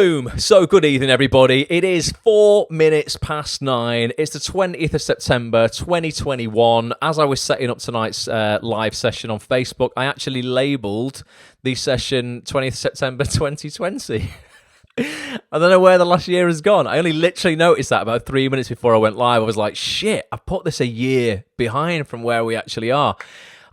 Boom! So good evening, everybody. It is 4 minutes past 9. It's the 20th of September, 2021. As I was setting up tonight's live session on Facebook, I actually labelled the session 20th September 2020. I don't know where the last year has gone. I only literally noticed that about 3 minutes before I went live. I was like, shit, I've put this a year behind from where we actually are.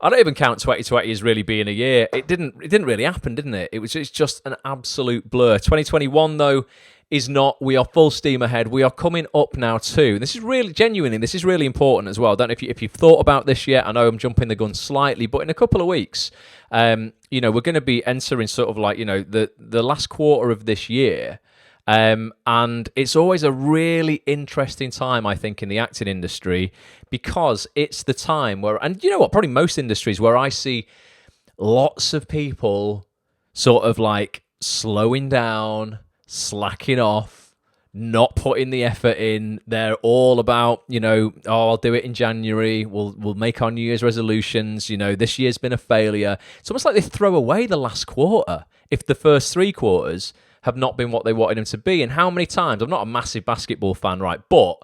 I don't even count 2020 as really being a year. It didn't really happen, didn't it? It's just an absolute blur. 2021, though, is not. We are full steam ahead. We are coming up now, too. This is really, genuinely, this is really important as well. I don't know if you've thought about this yet. I know I'm jumping the gun slightly, but in a couple of weeks, we're going to be entering sort of like, the last quarter of this year. And it's always a really interesting time, I think, in the acting industry, because it's the time where, and you know what, probably most industries where I see lots of people sort of like slowing down, slacking off, not putting the effort in. They're all about, I'll do it in January. We'll make our New Year's resolutions. This year's been a failure. It's almost like they throw away the last quarter if the first three quarters have not been what they wanted them to be. And how many times, I'm not a massive basketball fan, right, but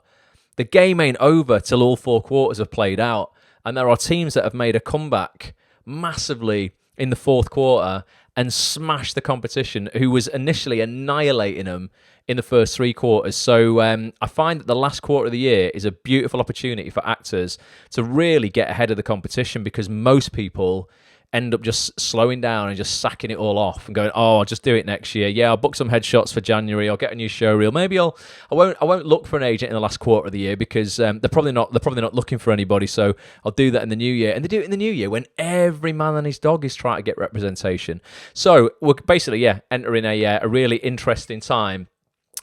the game ain't over till all four quarters have played out. And there are teams that have made a comeback massively in the fourth quarter and smashed the competition who was initially annihilating them in the first three quarters. So I find that the last quarter of the year is a beautiful opportunity for actors to really get ahead of the competition, because most people end up just slowing down and just sacking it all off and going, oh, I'll just do it next year. Yeah, I'll book some headshots for January. I'll get a new show reel. Maybe I won't look for an agent in the last quarter of the year, because they're probably not looking for anybody. So I'll do that in the new year. And they do it in the new year when every man and his dog is trying to get representation. So we're basically, entering a really interesting time.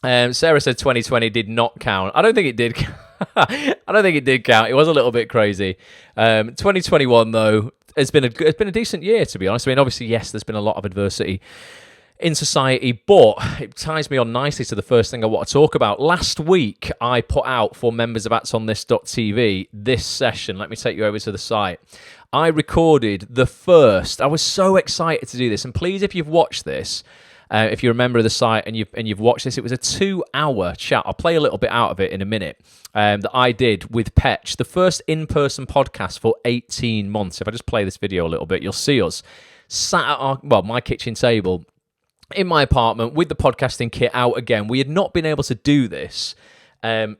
Sarah said 2020 did not count. I don't think it did. I don't think it did count. It was a little bit crazy. 2021 though, it's been a decent year, to be honest. I mean, obviously, yes, there's been a lot of adversity in society, but it ties me on nicely to the first thing I want to talk about. Last week, I put out for members of actsonthis.tv this session. Let me take you over to the site. I recorded the first. I was so excited to do this, and please, if you've watched this, if you're a member of the site and you've watched this, it was a 2-hour chat. I'll play a little bit out of it in a minute. That I did with Petch, the first in-person podcast for 18 months. If I just play this video a little bit, you'll see us sat at my kitchen table in my apartment with the podcasting kit out again. We had not been able to do this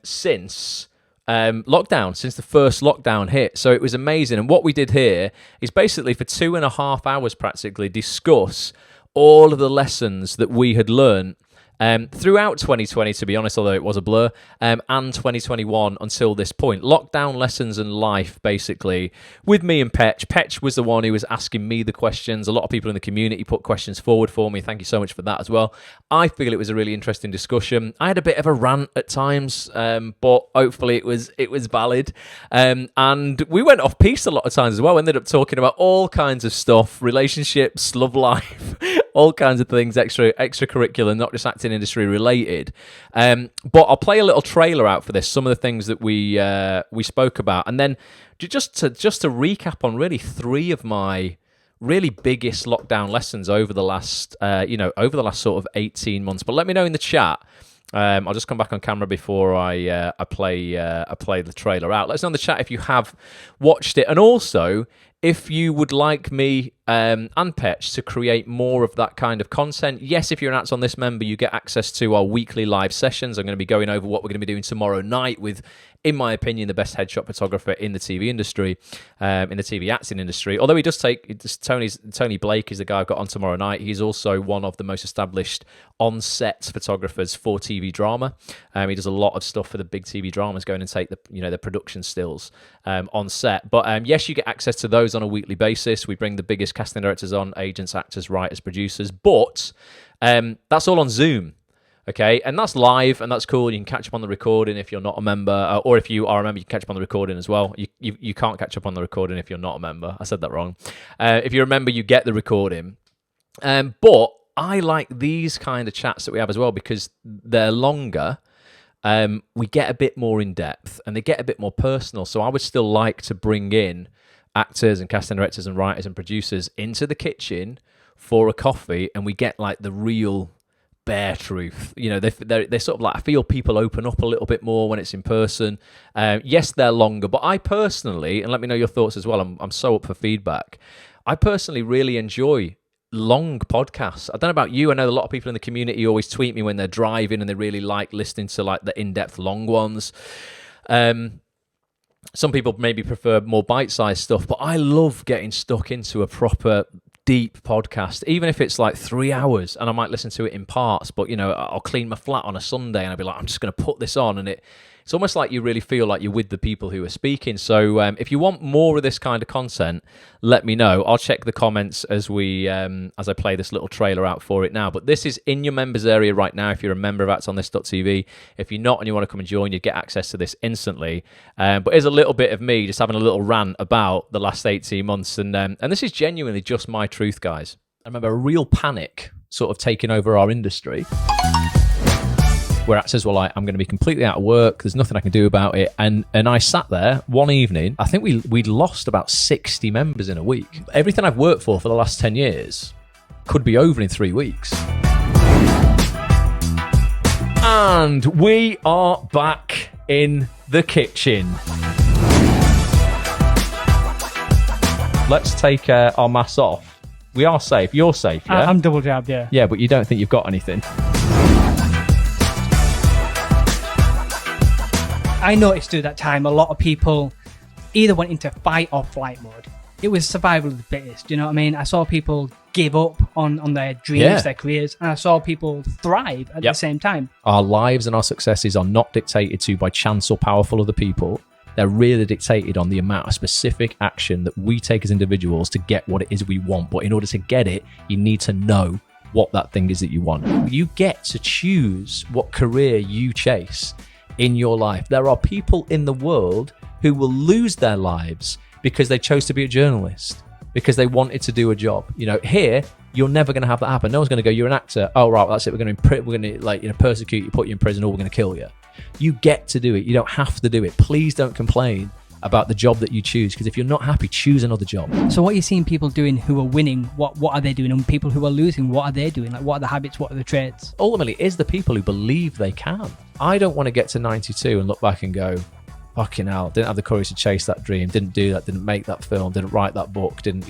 since lockdown, since the first lockdown hit. So it was amazing. And what we did here is basically for 2.5 hours practically discuss all of the lessons that we had learned throughout 2020, to be honest, although it was a blur, and 2021 until this point. Lockdown lessons and life, basically, with me and Petch. Petch was the one who was asking me the questions. A lot of people in the community put questions forward for me. Thank you so much for that as well. I feel it was a really interesting discussion. I had a bit of a rant at times, but hopefully it was valid. And we went off piece a lot of times as well. Ended up talking about all kinds of stuff, relationships, love life, all kinds of things, extracurricular, not just acting industry related. But I'll play a little trailer out for this, some of the things that we spoke about, and then just to recap on really 3 of my really biggest lockdown lessons over the last sort of 18 months. But let me know in the chat. I'll just come back on camera before I play the trailer out. Let us know in the chat if you have watched it, and also if you would like me and Petch to create more of that kind of content. Yes, if you're an Acts on This member, you get access to our weekly live sessions. I'm going to be going over what we're going to be doing tomorrow night with, in my opinion, the best headshot photographer in the TV industry, in the TV acting industry. Although Tony Blake is the guy I've got on tomorrow night. He's also one of the most established on-set photographers for TV drama. He does a lot of stuff for the big TV dramas, going and take the production stills on set. But yes, you get access to those on a weekly basis. We bring the biggest casting directors on, agents, actors, writers, producers. But that's all on Zoom. Okay, and that's live, and that's cool. You can catch up on the recording if you're not a member, or if you are a member, you can catch up on the recording as well. You can't catch up on the recording if you're not a member. I said that wrong. If you're a member, you get the recording. But I like these kind of chats that we have as well, because they're longer. We get a bit more in depth, and they get a bit more personal. So I would still like to bring in actors and casting directors and writers and producers into the kitchen for a coffee, and we get like the real bare truth. You know, they're sort of like, I feel people open up a little bit more when it's in person. Yes, they're longer, but I personally, and let me know your thoughts as well, I'm so up for feedback. I personally really enjoy long podcasts. I don't know about you. I know a lot of people in the community always tweet me when they're driving and they really like listening to like the in-depth long ones. Some people maybe prefer more bite-sized stuff, but I love getting stuck into a proper deep podcast, even if it's like 3 hours, and I might listen to it in parts. But you know, I'll clean my flat on a Sunday and I'll be like, I'm just going to put this on, and it's almost like you really feel like you're with the people who are speaking. So if you want more of this kind of content, let me know. I'll check the comments as I play this little trailer out for it now. But this is in your members area right now if you're a member of actonthis.tv. If you're not and you want to come and join, you get access to this instantly. But here's a little bit of me just having a little rant about the last 18 months. And this is genuinely just my truth, guys. I remember a real panic sort of taking over our industry, where actors were like, I'm going to be completely out of work, there's nothing I can do about it. And I sat there one evening, I think we'd lost about 60 members in a week. Everything I've worked for the last 10 years could be over in 3 weeks. And we are back in the kitchen. Let's take our masks off. We are safe. You're safe, yeah? I'm double jabbed, yeah. Yeah, but you don't think you've got anything? I noticed through that time a lot of people either went into fight or flight mode. It was survival of the fittest, you know what I mean? I saw people give up on their dreams, their careers, and I saw people thrive at the same time. Our lives and our successes are not dictated to by chance or powerful other people. They're really dictated on the amount of specific action that we take as individuals to get what it is we want. But in order to get it, you need to know what that thing is that you want. You get to choose what career you chase in your life. There are people in the world who will lose their lives because they chose to be a journalist, because they wanted to do a job. You know, here you're never going to have that happen. No one's going to go, you're an actor. Oh right, well, that's it. We're going to persecute you, put you in prison, or we're going to kill you. You get to do it. You don't have to do it. Please don't complain about the job that you choose, because if you're not happy, choose another job. So what you're seeing people doing who are winning, what are they doing? And people who are losing, what are they doing? Like, what are the habits? What are the traits? Ultimately, it's the people who believe they can. I don't want to get to 92 and look back and go, fucking hell, didn't have the courage to chase that dream, didn't do that, didn't make that film, didn't write that book, didn't,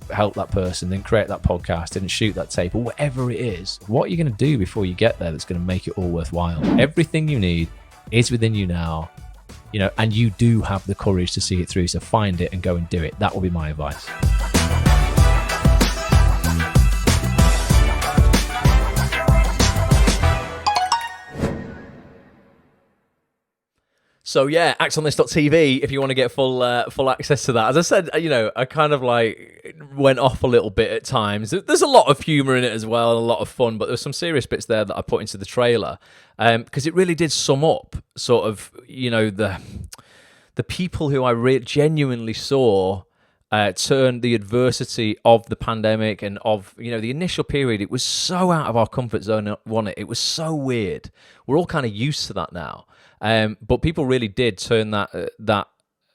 help that person, didn't create that podcast, didn't shoot that tape, or whatever it is. What are you going to do before you get there that's going to make it all worthwhile? Everything you need is within you now. And you do have the courage to see it through. So find it and go and do it. That will be my advice. So yeah, actonthis.tv if you want to get full access to that. As I said, I kind of like went off a little bit at times. There's a lot of humour in it as well, and a lot of fun, but there's some serious bits there that I put into the trailer because it really did sum up sort of the people who I genuinely saw turn the adversity of the pandemic and of the initial period. It was so out of our comfort zone, wasn't it? It was so weird. We're all kind of used to that now. But people really did turn that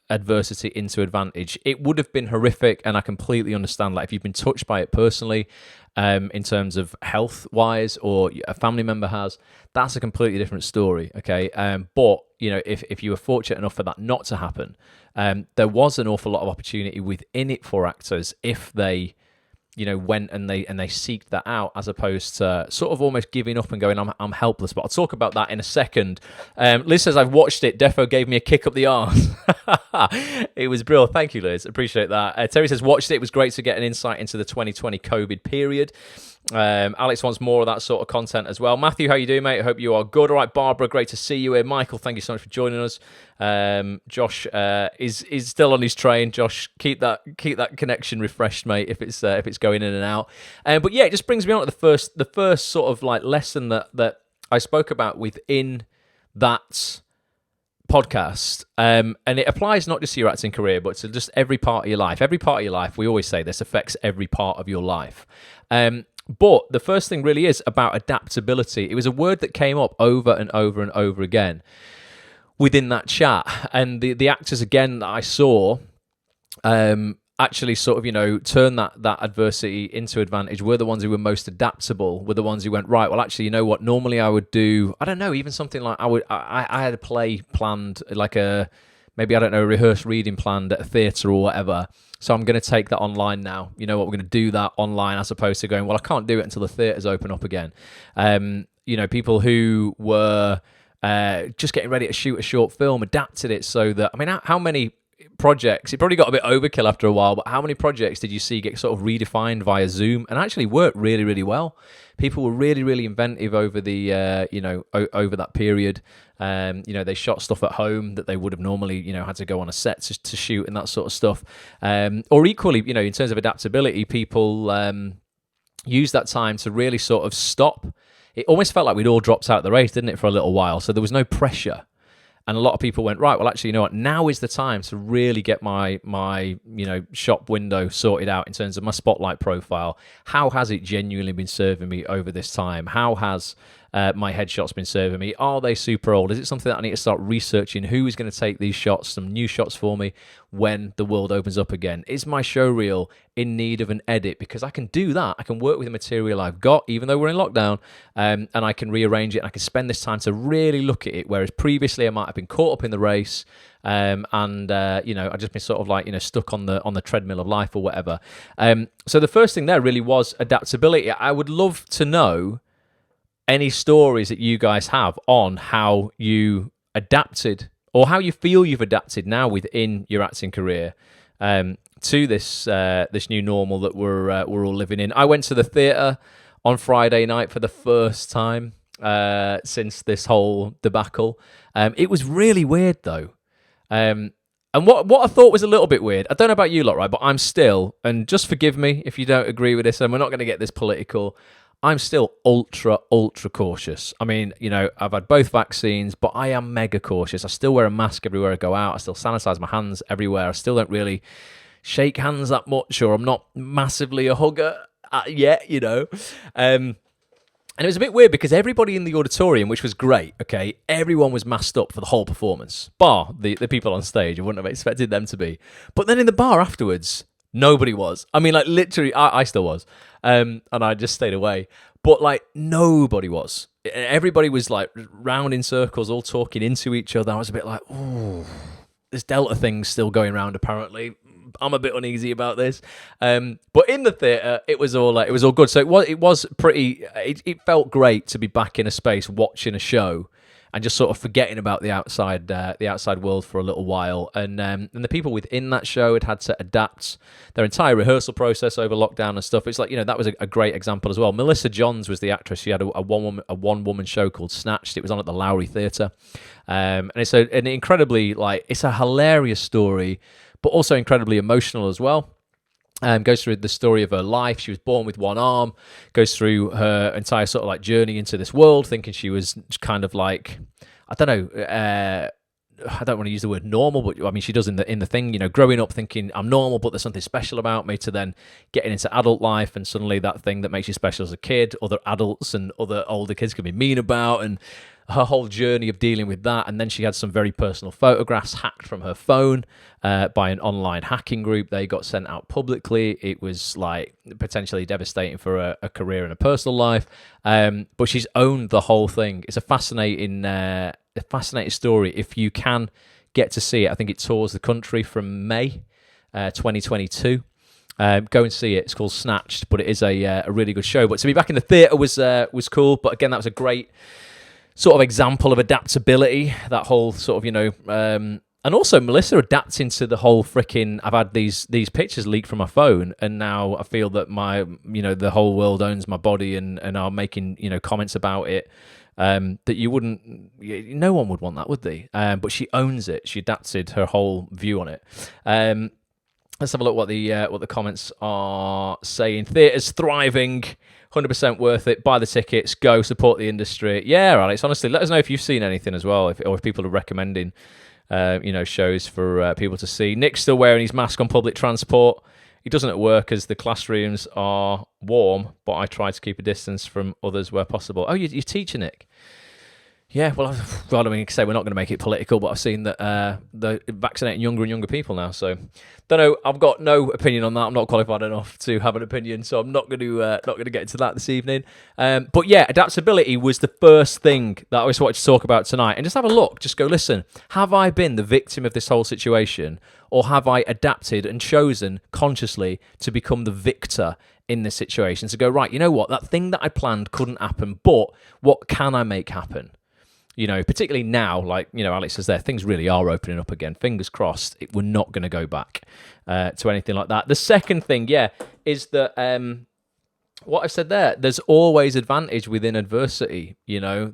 adversity into advantage. It would have been horrific, and I completely understand. Like, if you've been touched by it personally, in terms of health-wise, or a family member has, that's a completely different story. Okay, but if you were fortunate enough for that not to happen, there was an awful lot of opportunity within it for actors if they went and they seeked that out, as opposed to sort of almost giving up and going, I'm helpless. But I'll talk about that in a second. Liz says, I've watched it. Defo gave me a kick up the arse. It was brilliant. Thank you, Liz. Appreciate that. Terry says, watched it. It was great to get an insight into the 2020 COVID period. Alex wants more of that sort of content as well. Matthew, how you doing, mate? I hope you are good. All right, Barbara, great to see you here. Michael, thank you so much for joining us. Josh is still on his train. Josh, keep that connection refreshed, mate, if it's going in and out. But yeah, it just brings me on to the first sort of like lesson that I spoke about within that podcast, and it applies not just to your acting career, but to just every part of your life. Every part of your life, we always say this affects every part of your life. But the first thing really is about adaptability. It was a word that came up over and over and over again within that chat. And the actors, again, that I saw, actually sort of, turn that adversity into advantage were the ones who were most adaptable, were the ones who went, right, well, actually, you know what, normally I would do, I don't know, even something like I had a play planned, like maybe, I don't know, a rehearsed reading planned at a theatre or whatever. So I'm going to take that online now. You know what, we're going to do that online as opposed to going, well, I can't do it until the theatres open up again. People who were just getting ready to shoot a short film adapted it so that, I mean, how many projects, it probably got a bit overkill after a while, but how many projects did you see get sort of redefined via Zoom and actually worked really, really well? People were really, really inventive over the, over that period. They shot stuff at home that they would have normally, had to go on a set to shoot and that sort of stuff. Or equally, in terms of adaptability, people used that time to really sort of stop. It almost felt like we'd all dropped out of the race, didn't it, for a little while? So there was no pressure. And a lot of people went, right, well, actually, you know what? Now is the time to really get my shop window sorted out in terms of my spotlight profile. How has it genuinely been serving me over this time? How has my headshots been serving me? Are they super old? Is it something that I need to start researching? Who is going to take these shots, some new shots for me when the world opens up again? Is my show reel in need of an edit? Because I can do that. I can work with the material I've got, even though we're in lockdown, and I can rearrange it. And I can spend this time to really look at it, whereas previously I might have been caught up in the race, I've just been sort of like, stuck on the treadmill of life or whatever. So the first thing there really was adaptability. I would love to know any stories that you guys have on how you adapted or how you feel you've adapted now within your acting career to this new normal that we're all living in. I went to the theatre on Friday night for the first time since this whole debacle. It was really weird though. And what I thought was a little bit weird, I don't know about you lot, right, but I'm still, and just forgive me if you don't agree with this, and we're not going to get this political, I'm still ultra cautious. I mean, I've had both vaccines, but I am mega cautious. I still wear a mask everywhere I go out. I still sanitize my hands everywhere. I still don't really shake hands that much, or I'm not massively a hugger yet, And it was a bit weird because everybody in the auditorium, which was great, okay, everyone was masked up for the whole performance, bar the people on stage. I wouldn't have expected them to be. But then in the bar afterwards, nobody was. I mean, like, literally, I still was. And I just stayed away. But, like, nobody was. Everybody was, like, round in circles, all talking into each other. I was a bit like, oh, this Delta thing's still going around, apparently. I'm a bit uneasy about this. But in the theatre, it was all good. So it was pretty... It felt great to be back in a space watching a show and just sort of forgetting about the outside world for a little while. And the people within that show had to adapt their entire rehearsal process over lockdown and stuff. It's like, that was a great example as well. Melissa Johns was the actress. She had a one-woman show called Snatched. It was on at the Lowry Theatre. And it's an incredibly, it's a hilarious story, but also incredibly emotional as well. Goes through the story of her life. She was born with one arm, goes through her entire sort of like journey into this world, thinking she was kind of like, I don't know, I don't want to use the word normal, but I mean, she does in the thing, growing up thinking I'm normal, but there's something special about me, to then getting into adult life, and suddenly that thing that makes you special as a kid, other adults and other older kids can be mean about, and her whole journey of dealing with that. And then she had some very personal photographs hacked from her phone by an online hacking group. They got sent out publicly. It was like potentially devastating for a career and a personal life. But she's owned the whole thing. It's a fascinating story. If you can get to see it, I think it tours the country from May 2022. Go and see it. It's called Snatched, but it is a really good show. But to be back in the theatre was cool. But again, that was a great sort of example of adaptability, that whole sort of, and also Melissa adapting to the whole freaking, I've had these pictures leaked from my phone, and now I feel that my, the whole world owns my body and are making, comments about it, that no one would want that, would they? But she owns it. She adapted her whole view on it. Let's have a look what the comments are saying. Theatre's thriving. 100% worth it. Buy the tickets. Go support the industry. Yeah, Alex. Honestly, let us know if you've seen anything as well, or if people are recommending, shows for people to see. Nick's still wearing his mask on public transport. He doesn't at work as the classrooms are warm, but I try to keep a distance from others where possible. Oh, you're teaching, Nick. Yeah, well, I don't mean to say we're not going to make it political, but I've seen that they're vaccinating younger and younger people now. So, don't know. I've got no opinion on that. I'm not qualified enough to have an opinion, so I'm not going to get into that this evening. But yeah, adaptability was the first thing that I just wanted to talk about tonight, and just have a look. Just go, listen. Have I been the victim of this whole situation, or have I adapted and chosen consciously to become the victor in this situation? So go, right, you know what? That thing that I planned couldn't happen, but what can I make happen? You know, particularly now, like, you know, Alex says there, things really are opening up again. Fingers crossed, we're not going to go back to anything like that. The second thing, is that what I've said there, there's always advantage within adversity. You know,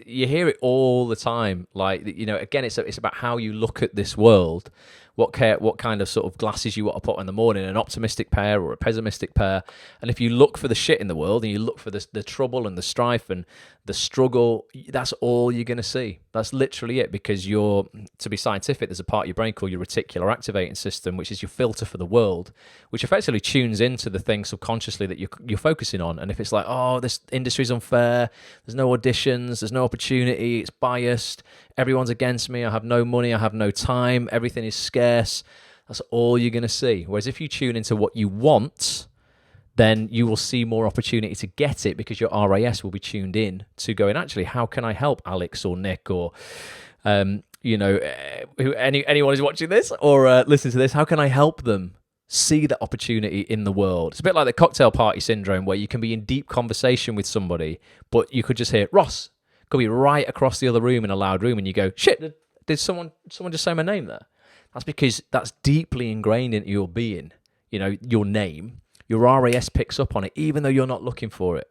you hear it all the time. Like, you know, again, it's about how you look at this world. What kind of sort of glasses you want to put in the morning, an optimistic pair or a pessimistic pair. And if you look for the shit in the world and you look for the trouble and the strife and the struggle, that's all you're going to see. That's literally it, because to be scientific, there's a part of your brain called your reticular activating system, which is your filter for the world, which effectively tunes into the thing subconsciously that you're focusing on. And if it's like, oh, this industry's unfair, there's no auditions, there's no opportunity, it's biased, everyone's against me, I have no money, I have no time, everything is scarce, that's all you're going to see. Whereas if you tune into what you want, then you will see more opportunity to get it, because your RAS will be tuned in to going, actually, how can I help Alex or Nick or, you know, anyone who's watching this or listening to this, how can I help them see that opportunity in the world? It's a bit like the cocktail party syndrome, where you can be in deep conversation with somebody, but you could just hear, Ross, could be right across the other room in a loud room, and you go, shit, did someone just say my name there? That's because that's deeply ingrained into your being, you know, your name. Your RAS picks up on it, even though you're not looking for it.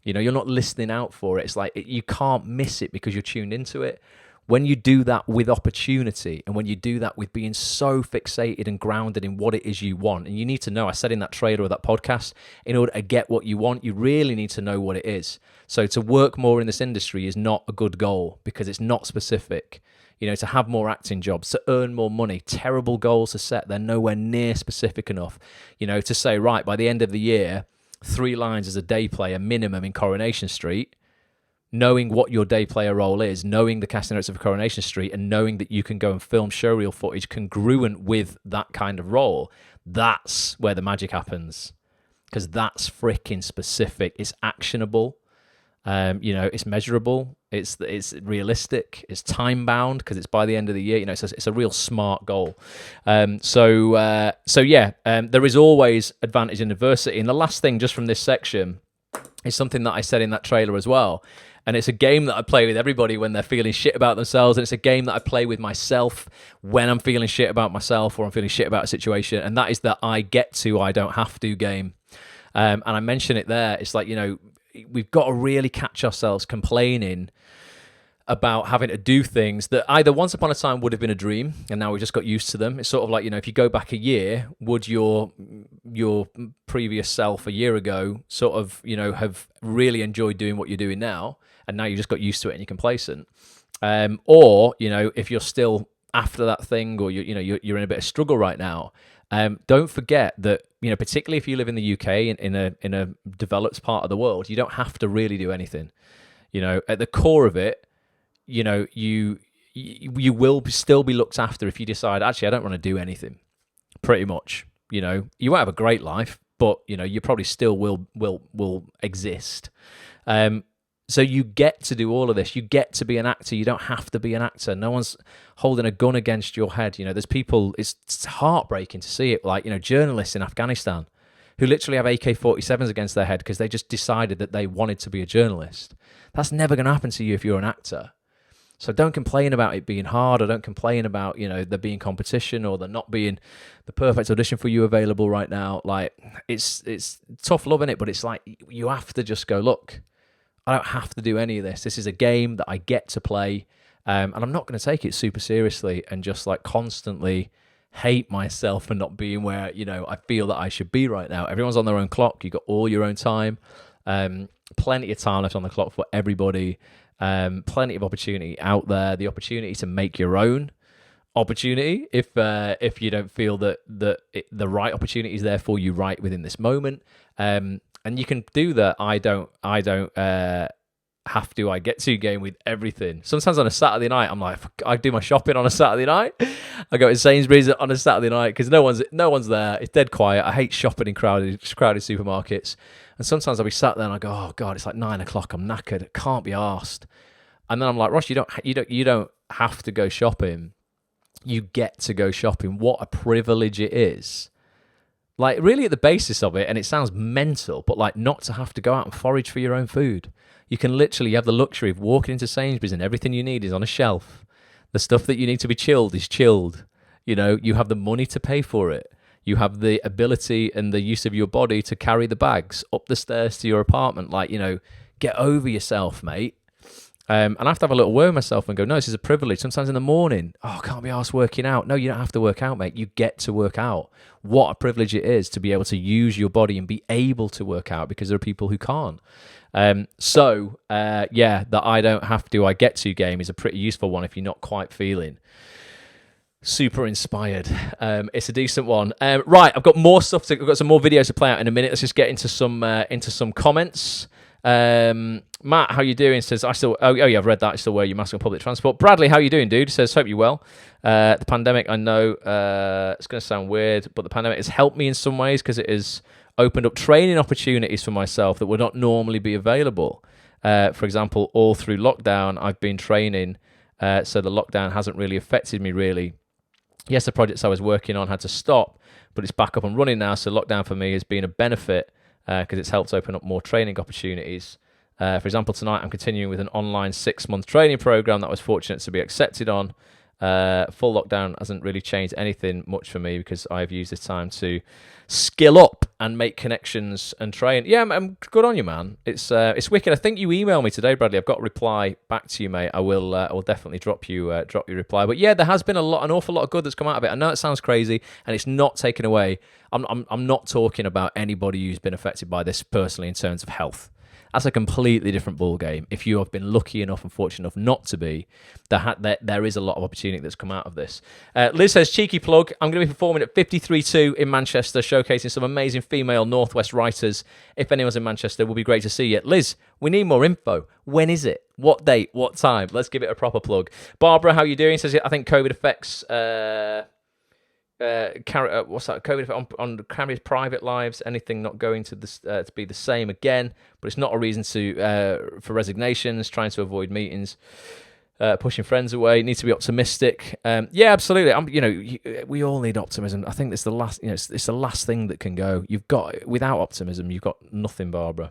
You know, you're not listening out for it. It's like you can't miss it because you're tuned into it. When you do that with opportunity, and when you do that with being so fixated and grounded in what it is you want, and you need to know, I said in that trailer of that podcast, in order to get what you want, you really need to know what it is. So to work more in this industry is not a good goal, because it's not specific. You know, to have more acting jobs, to earn more money, terrible goals to set. They're nowhere near specific enough. You know, to say, right, by the end of the year, 3 lines as a day player minimum in Coronation Street, knowing what your day player role is, knowing the casting notes of Coronation Street, and knowing that you can go and film showreel footage congruent with that kind of role, that's where the magic happens. Because that's freaking specific. It's actionable. You know, it's measurable, it's realistic, it's time bound, because it's by the end of the year. You know, it's a real smart goal. So there is always advantage in adversity. And the last thing, just from this section, is something that I said in that trailer as well. And it's a game that I play with everybody when they're feeling shit about themselves, and it's a game that I play with myself when I'm feeling shit about myself or I'm feeling shit about a situation. And that is that I get to, I don't have to game. And I mention it there. It's like, you know, we've got to really catch ourselves complaining about having to do things that either once upon a time would have been a dream, and now we've just got used to them. It's sort of like, you know, if you go back a year, would your previous self a year ago sort of, you know, have really enjoyed doing what you're doing now, and now you just got used to it and you're complacent? Or, you know, if you're still after that thing, or you're in a bit of struggle right now, don't forget that, you know, particularly if you live in the UK, in a developed part of the world, you don't have to really do anything. You know, at the core of it, you know, you will still be looked after if you decide, actually, I don't want to do anything. Pretty much, you know, you won't have a great life, but, you know, you probably still will exist. So you get to do all of this. You get to be an actor. You don't have to be an actor. No one's holding a gun against your head. You know, there's people, it's heartbreaking to see it, like, you know, journalists in Afghanistan who literally have AK-47s against their head because they just decided that they wanted to be a journalist. That's never going to happen to you if you're an actor. So don't complain about it being hard, or don't complain about, you know, there being competition or there not being the perfect audition for you available right now. Like, it's tough loving it, but it's like, you have to just go, look, I don't have to do any of this. This is a game that I get to play, and I'm not going to take it super seriously and just like constantly hate myself for not being where, you know, I feel that I should be right now. Everyone's on their own clock. You got all your own time, plenty of time left on the clock for everybody, plenty of opportunity out there. The opportunity to make your own opportunity if you don't feel that the right opportunity is there for you right within this moment. And you can do that. I don't have to, I get to game with everything. Sometimes on a Saturday night, I'm like, I do my shopping on a Saturday night. I go to Sainsbury's on a Saturday night because no one's there. It's dead quiet. I hate shopping in crowded supermarkets. And sometimes I'll be sat there and I go, oh God, it's like 9 o'clock. I'm knackered. I can't be arsed. And then I'm like, Ross, you don't have to go shopping. You get to go shopping. What a privilege it is. Like, really at the basis of it, and it sounds mental, but like not to have to go out and forage for your own food. You can literally have the luxury of walking into Sainsbury's and everything you need is on a shelf. The stuff that you need to be chilled is chilled. You know, you have the money to pay for it. You have the ability and the use of your body to carry the bags up the stairs to your apartment. Like, you know, get over yourself, mate. And I have to have a little word with myself and go, no, this is a privilege. Sometimes in the morning, I can't be arsed working out. No, you don't have to work out, mate. You get to work out. What a privilege it is to be able to use your body and be able to work out, because there are people who can't. The I don't have to, I get to game is a pretty useful one if you're not quite feeling super inspired. It's a decent one. Right, I've got more stuff. I've got some more videos to play out in a minute. Let's just get into some comments. Matt, how you doing? Says, I've read that. I still wear your mask on public transport. Bradley, how you doing, dude? Says, hope you're well. The pandemic, I know it's going to sound weird, but the pandemic has helped me in some ways because it has opened up training opportunities for myself that would not normally be available. For example, all through lockdown, I've been training, so the lockdown hasn't really affected me really. Yes, the projects I was working on had to stop, but it's back up and running now, so lockdown for me has been a benefit because it's helped open up more training opportunities. For example, tonight I'm continuing with an online 6-month training program that I was fortunate to be accepted on. Full lockdown hasn't really changed anything much for me because I've used this time to skill up and make connections and train. Yeah, I'm good on you, man. It's wicked. I think you emailed me today, Bradley. I've got a reply back to you, mate. I will definitely drop you a reply. But yeah, there has been an awful lot of good that's come out of it. I know it sounds crazy, and it's not taken away. I'm not talking about anybody who's been affected by this personally in terms of health. That's a completely different ball game. If you have been lucky enough and fortunate enough not to be, there is a lot of opportunity that's come out of this. Liz says, cheeky plug, I'm going to be performing at 53.2 in Manchester, showcasing some amazing female Northwest writers. If anyone's in Manchester, it will be great to see you. Liz, we need more info. When is it? What date? What time? Let's give it a proper plug. Barbara, how are you doing? Says, I think COVID affects... what's that? COVID on Carrier's private lives. Anything not going to to be the same again, but it's not a reason for resignations. Trying to avoid meetings, pushing friends away. Need to be optimistic. Yeah, absolutely. We all need optimism. I think it's the last. It's the last thing that can go. Without optimism, you've got nothing, Barbara.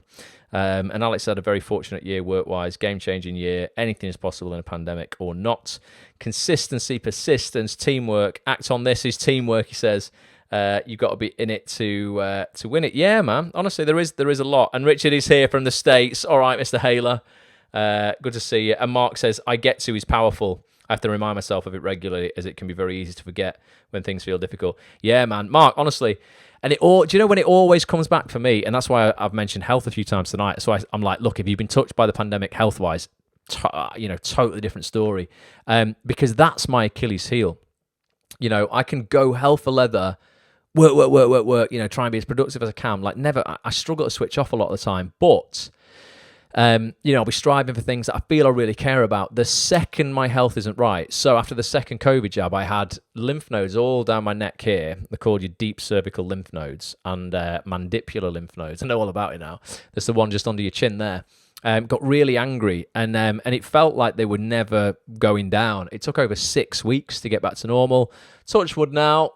And Alex had a very fortunate year work-wise, game-changing year. Anything is possible in a pandemic or not. Consistency, persistence, teamwork. Act on this is teamwork, he says. You've got to be in it to win it. Yeah, man. Honestly, there is a lot. And Richard is here from the States. All right, Mr. Haler. Good to see you. And Mark says, I get to is powerful. I have to remind myself of it regularly, as it can be very easy to forget when things feel difficult. Yeah, man. Mark, honestly... And do you know when it always comes back for me? And that's why I've mentioned health a few times tonight. So I'm like, look, if you've been touched by the pandemic health-wise, totally different story. Because that's my Achilles heel. I can go hell for leather, work, try and be as productive as I can. Like never, I struggle to switch off a lot of the time. But... I'll be striving for things that I feel I really care about. The second my health isn't right, so after the second COVID jab, I had lymph nodes all down my neck here. They're called your deep cervical lymph nodes and mandibular lymph nodes. I know all about it now. There's the one just under your chin there. Got really angry, and it felt like they were never going down. It took over 6 weeks to get back to normal. Touch wood now.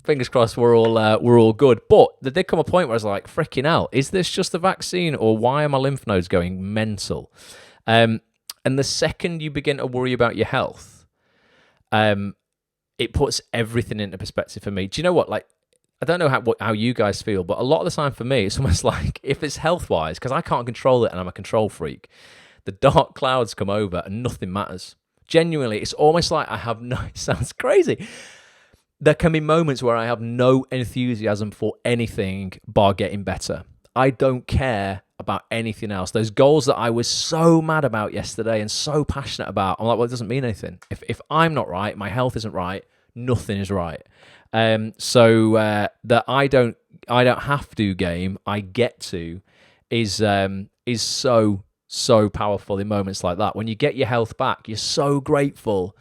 Fingers crossed we're all good. But there did come a point where I was like, freaking hell, is this just the vaccine or why are my lymph nodes going mental? And the second you begin to worry about your health, it puts everything into perspective for me. Do you know what? Like, I don't know how you guys feel, but a lot of the time for me, it's almost like if it's health-wise, because I can't control it and I'm a control freak, the dark clouds come over and nothing matters. Genuinely, it's almost like it sounds crazy. There can be moments where I have no enthusiasm for anything bar getting better. I don't care about anything else. Those goals that I was so mad about yesterday and so passionate about, I'm like, well, it doesn't mean anything. If I'm not right, my health isn't right, nothing is right. So that I don't have to game, I get to is so so powerful in moments like that. When you get your health back, you're so grateful.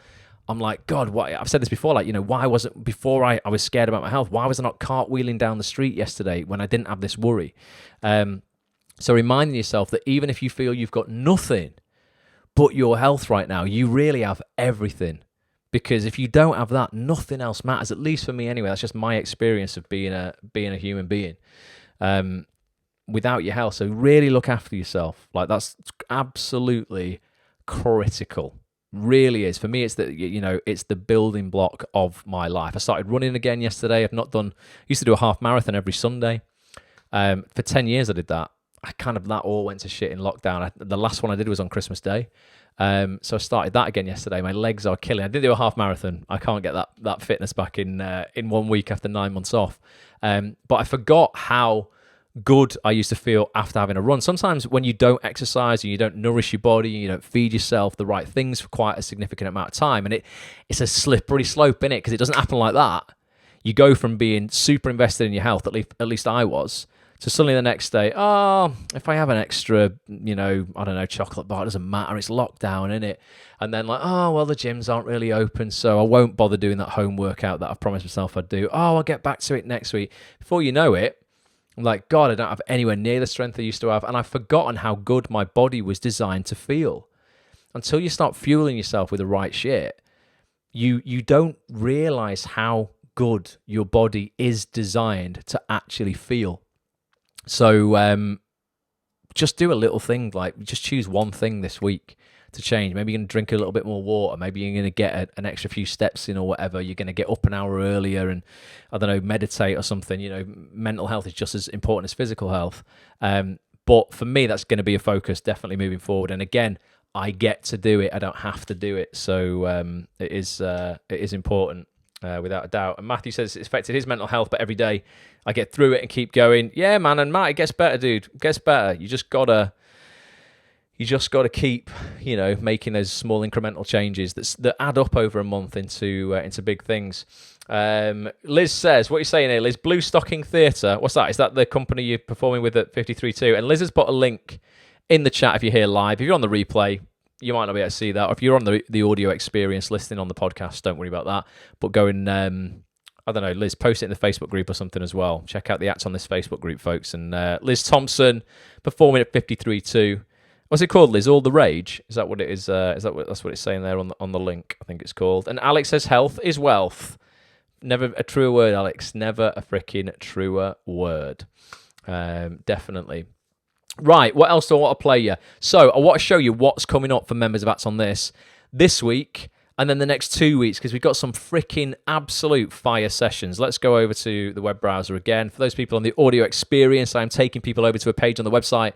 I'm like, God, what? I've said this before, like, why wasn't, before I was scared about my health, why was I not cartwheeling down the street yesterday when I didn't have this worry? So reminding yourself that even if you feel you've got nothing but your health right now, you really have everything. Because if you don't have that, nothing else matters. At least for me, anyway. That's just my experience of being a human being without your health. So really look after yourself. Like, that's absolutely critical. Really is. For me, it's it's the building block of my life. I started running again yesterday. Used to do a half marathon every Sunday. For 10 years, I did that. That all went to shit in lockdown. The last one I did was on Christmas Day. So I started that again yesterday. My legs are killing. I did do a half marathon. I can't get that fitness back in 1 week after 9 months off. But I forgot how good I used to feel after having a run. Sometimes when you don't exercise and you don't nourish your body and you don't feed yourself the right things for quite a significant amount of time, and it's a slippery slope, innit? Because it doesn't happen like that. You go from being super invested in your health, at least I was, to suddenly the next day, if I have an extra, chocolate bar, it doesn't matter. It's lockdown, innit? And then the gyms aren't really open, so I won't bother doing that home workout that I've promised myself I'd do. I'll get back to it next week. Before you know it, I'm like, God, I don't have anywhere near the strength I used to have. And I've forgotten how good my body was designed to feel. Until you start fueling yourself with the right shit, you don't realize how good your body is designed to actually feel. So just do a little thing, like just choose one thing this week to change. Maybe you're going to drink a little bit more water. Maybe you're going to get an extra few steps in or whatever. You're going to get up an hour earlier and, meditate or something. Mental health is just as important as physical health. But for me, that's going to be a focus definitely moving forward. And again, I get to do it. I don't have to do it. So it is important. Without a doubt. And Matthew says it's affected his mental health, but every day I get through it and keep going. Yeah, man. And Matt, it gets better, dude. It gets better. You just gotta keep, making those small incremental changes that add up over a month into big things. Liz says, what are you saying here, Liz? Blue Stocking Theatre. What's that? Is that the company you're performing with at 53.2? And Liz has put a link in the chat if you're here live. If you're on the replay, you might not be able to see that. Or if you're on the audio experience listening on the podcast, don't worry about that. But go and, Liz, post it in the Facebook group or something as well. Check out the Acts on this Facebook group, folks. And Liz Thompson performing at 53.2. What's it called, Liz? All the Rage? Is that what it is? That's what it's saying there on the link, I think it's called. And Alex says health is wealth. Never a truer word, Alex. Never a freaking truer word. Definitely. Right, what else do I want to play you? So I want to show you what's coming up for members of Acts on this week and then the next 2 weeks, because we've got some freaking absolute fire sessions. Let's go over to the web browser again. For those people on the audio experience, I'm taking people over to a page on the website,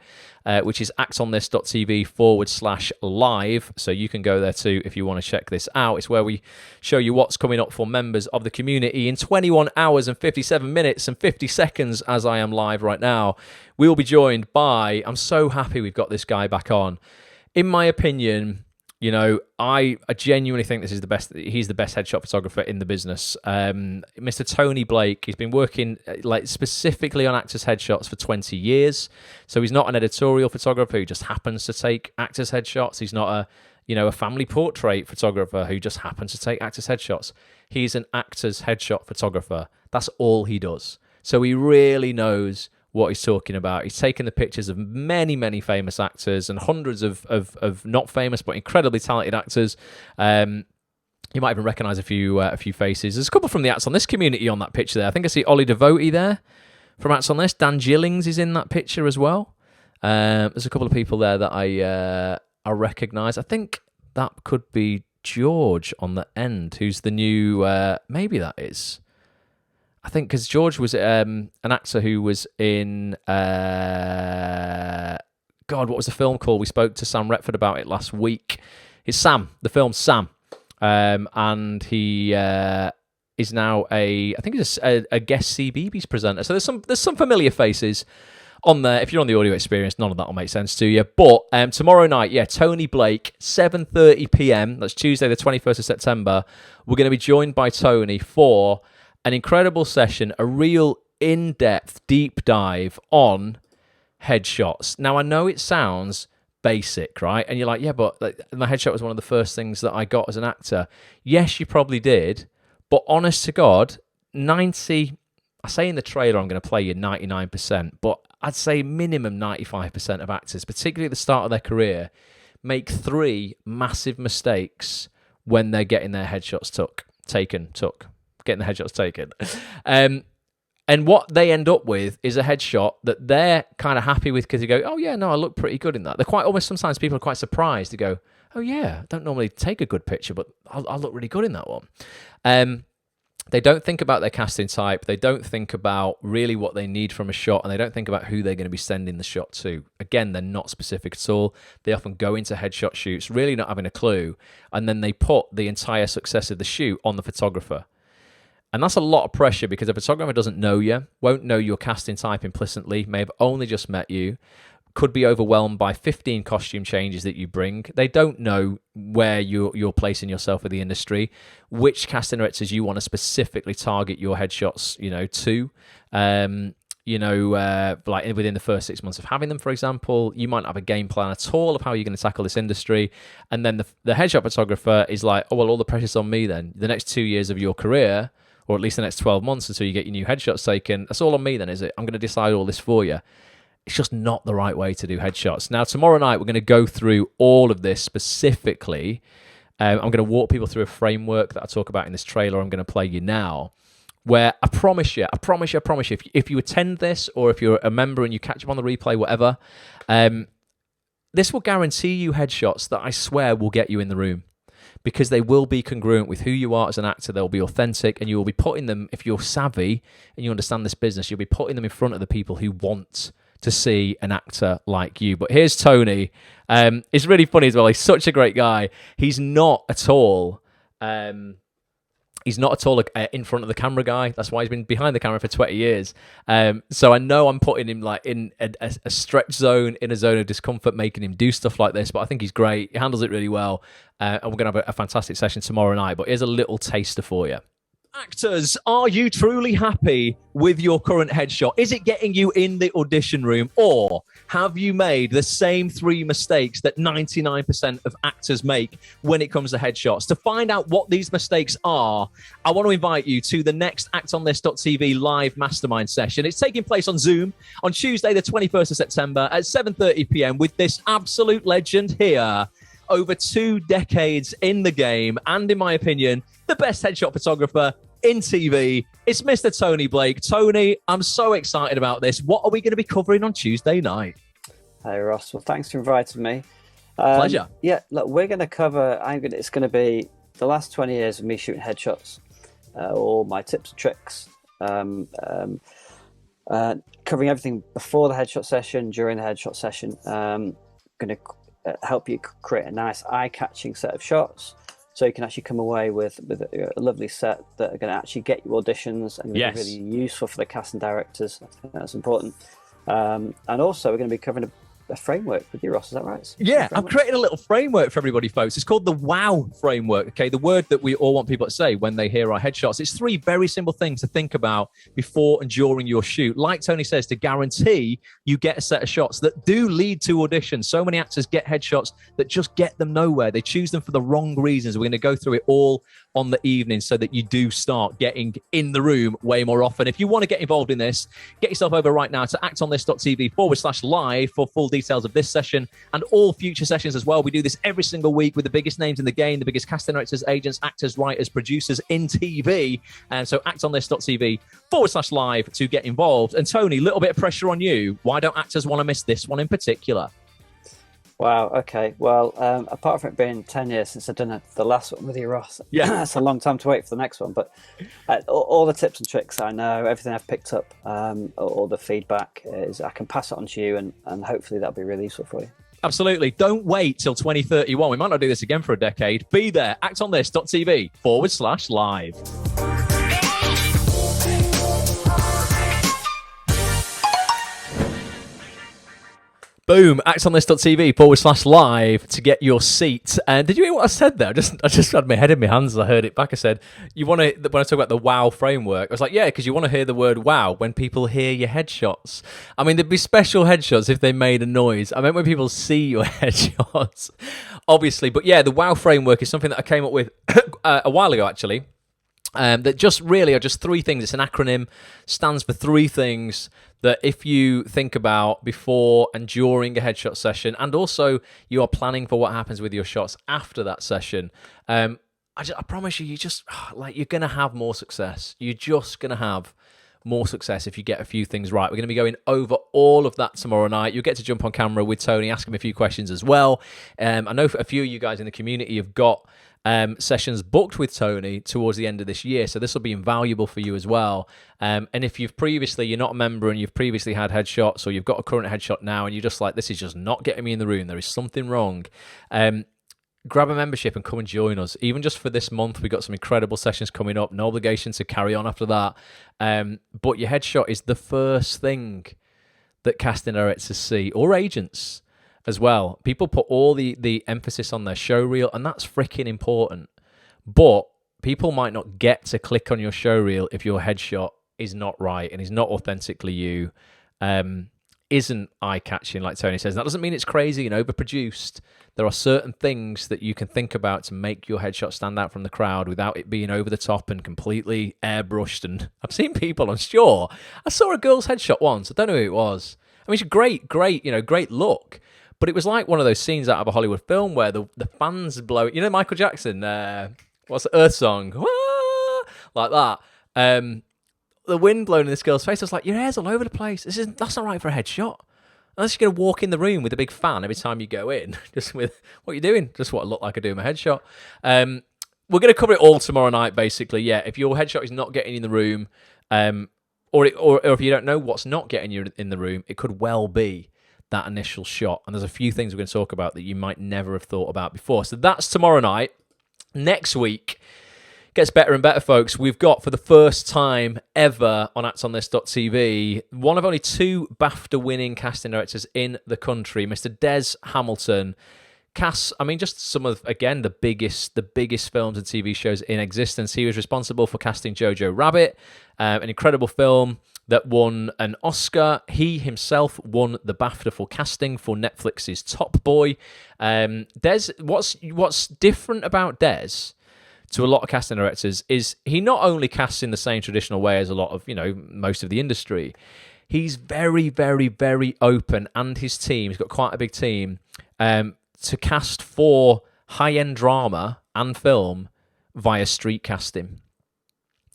which is actonthis.tv/live. So you can go there too if you want to check this out. It's where we show you what's coming up for members of the community in 21 hours and 57 minutes and 50 seconds as I am live right now. We will be joined by, I'm so happy we've got this guy back on. In my opinion, I genuinely think this is the best. He's the best headshot photographer in the business. Mr. Tony Blake, he's been working specifically on actors' headshots for 20 years. So he's not an editorial photographer who just happens to take actors' headshots. He's not a family portrait photographer who just happens to take actors' headshots. He's an actors' headshot photographer. That's all he does. So he really knows what he's talking about. He's taken the pictures of many, many famous actors and hundreds of not famous but incredibly talented actors. You might even recognise a few faces. There's a couple from the Acts on This community on that picture there. I think I see Ollie Devotee there from Acts on This. Dan Gillings is in that picture as well. There's a couple of people there that I recognise. I think that could be George on the end, who's the new... maybe that is... I think because George was an actor who was in... what was the film called? We spoke to Sam Retford about it last week. It's Sam, the film Sam. And he is now I think he's a guest CBeebies presenter. So there's some familiar faces on there. If you're on the audio experience, none of that will make sense to you. But tomorrow night, Tony Blake, 7:30 p.m. That's Tuesday, the 21st of September. We're going to be joined by Tony for an incredible session, a real in-depth, deep dive on headshots. Now, I know it sounds basic, right? And you're like, yeah, but like, my headshot was one of the first things that I got as an actor. Yes, you probably did, but honest to God, 90, I say in the trailer I'm going to play you 99%, but I'd say minimum 95% of actors, particularly at the start of their career, make 3 massive mistakes when they're getting their headshots taken. And what they end up with is a headshot that they're kind of happy with because they go, oh yeah, no, I look pretty good in that. They're quite almost, sometimes people are quite surprised to go, oh yeah, I don't normally take a good picture, but I'll look really good in that one. They don't think about their casting type. They don't think about really what they need from a shot, and they don't think about who they're going to be sending the shot to. Again, they're not specific at all. They often go into headshot shoots really not having a clue, and then they put the entire success of the shoot on the photographer. And that's a lot of pressure because a photographer doesn't know you, won't know your casting type implicitly, may have only just met you, could be overwhelmed by 15 costume changes that you bring. They don't know where you're placing yourself in the industry, which casting directors you want to specifically target your headshots, to. Like within the first 6 months of having them, for example, you might not have a game plan at all of how you're going to tackle this industry. And then the headshot photographer is like, oh, well, all the pressure's on me then. The next 2 years of your career, or at least the next 12 months until you get your new headshots taken, that's all on me then, is it? I'm going to decide all this for you. It's just not the right way to do headshots. Now, tomorrow night, we're going to go through all of this specifically. I'm going to walk people through a framework that I talk about in this trailer I'm going to play you now, where I promise you, if you attend this or if you're a member and you catch up on the replay, whatever, this will guarantee you headshots that I swear will get you in the room. Because they will be congruent with who you are as an actor. They'll be authentic, and you will be putting them, if you're savvy and you understand this business, you'll be putting them in front of the people who want to see an actor like you. But here's Tony. It's really funny as well. He's such a great guy. He's not at all... He's not at all in front of the camera guy. That's why he's been behind the camera for 20 years. So I know I'm putting him like in a stretch zone, in a zone of discomfort, making him do stuff like this. But I think he's great. He handles it really well. And we're going to have a fantastic session tomorrow night. But here's a little taster for you. Actors, are you truly happy with your current headshot? Is it getting you in the audition room, or have you made the same 3 mistakes that 99% of actors make when it comes to headshots? To find out what these mistakes are, I want to invite you to the next actonthis.tv live mastermind session. It's taking place on Zoom on Tuesday, the 21st of September at 7:30 p.m. with this absolute legend here. Over 2 decades in the game, and in my opinion, the best headshot photographer in TV. It's Mr. Tony Blake. Tony, I'm so excited about this. What are we going to be covering on Tuesday night? Hey, Ross. Well, thanks for inviting me. Pleasure. Yeah, look, we're going to cover, it's going to be the last 20 years of me shooting headshots, all my tips and tricks, covering everything before the headshot session, during the headshot session. Going to help you create a nice eye-catching set of shots, so you can actually come away with a lovely set that are going to actually get you auditions and be really useful for the casting directors. I think that's important. And also, we're going to be covering a framework with you, Ross. Is that right? Yeah, I've created a little framework for everybody, folks. It's called the WOW framework, okay? The word that we all want people to say when they hear our headshots. It's 3 very simple things to think about before and during your shoot. Like Tony says, to guarantee you get a set of shots that do lead to auditions. So many actors get headshots that just get them nowhere. They choose them for the wrong reasons. We're going to go through it all on the evening so that you do start getting in the room way more often. If you want to get involved in this, get yourself over right now to actonthis.tv/live for full details of this session and all future sessions as well. We do this every single week with the biggest names in the game, the biggest casting directors, agents, actors, writers, producers in TV. And so actonthis.tv/live to get involved. And Tony, a little bit of pressure on you. Why don't actors want to miss this one in particular? Wow, okay. Well, apart from it being 10 years since I've done the last one with you, Ross, yeah, that's a long time to wait for the next one. But all the tips and tricks I know, everything I've picked up, all the feedback, is I can pass it on to you, and hopefully that'll be really useful for you. Absolutely. Don't wait till 2031. We might not do this again for a decade. Be there. actonthis.tv/live. Boom, actonthis.tv/live to get your seat. And did you hear what I said there? I just had my head in my hands as I heard it back. I said, you want to, when I talk about the wow framework, I was like, yeah, because you want to hear the word wow when people hear your headshots. I mean, there'd be special headshots if they made a noise. I meant when people see your headshots, obviously. But yeah, the wow framework is something that I came up with a while ago, actually. That just really are just three things. It's an acronym, stands for three things that if you think about before and during a headshot session, and also you are planning for what happens with your shots after that session, I promise you, you're going to have more success. You're just going to have more success if you get a few things right. We're going to be going over all of that tomorrow night. You'll get to jump on camera with Tony, ask him a few questions as well. I know a few of you guys in the community have got sessions booked with Tony towards the end of this year, so this will be invaluable for you as well. And if you're not a member and you've previously had headshots, or you've got a current headshot now and you're just like, this is just not getting me in the room, there is something wrong, grab a membership and come and join us. Even just for this month, we've got some incredible sessions coming up, no obligation to carry on after that, but your headshot is the first thing that casting directors see, or agents as well. People put all the emphasis on their show reel, and that's freaking important. But people might not get to click on your show reel if your headshot is not right and is not authentically you, isn't eye-catching, like Tony says. And that doesn't mean it's crazy and overproduced. There are certain things that you can think about to make your headshot stand out from the crowd without it being over the top and completely airbrushed. And I've seen people, I'm sure. I saw a girl's headshot once. I don't know who it was. I mean, it's great look. But it was like one of those scenes out of a Hollywood film where the fans blow, Michael Jackson, what's the Earth song? Wah! Like that. The wind blowing in this girl's face. I was like, your hair's all over the place. That's not right for a headshot. Unless you're going to walk in the room with a big fan every time you go in. Just with, what are you doing? Just what I look like I do in my headshot. We're going to cover it all tomorrow night, basically. Yeah, if your headshot is not getting in the room, or if you don't know what's not getting you in the room, it could well be that initial shot. And there's a few things we're going to talk about that you might never have thought about before. So that's tomorrow night. Next week gets better and better, folks. We've got, for the first time ever on actonthis.tv, one of only two BAFTA-winning casting directors in the country, Mr. Des Hamilton. Casts, just some of, again, the biggest films and TV shows in existence. He was responsible for casting Jojo Rabbit, an incredible film that won an Oscar. He himself won the BAFTA for casting for Netflix's Top Boy. Des, what's different about Des to a lot of casting directors is he not only casts in the same traditional way as a lot of, most of the industry. He's very, very, very open, and his team, he's got quite a big team, to cast for high-end drama and film via street casting.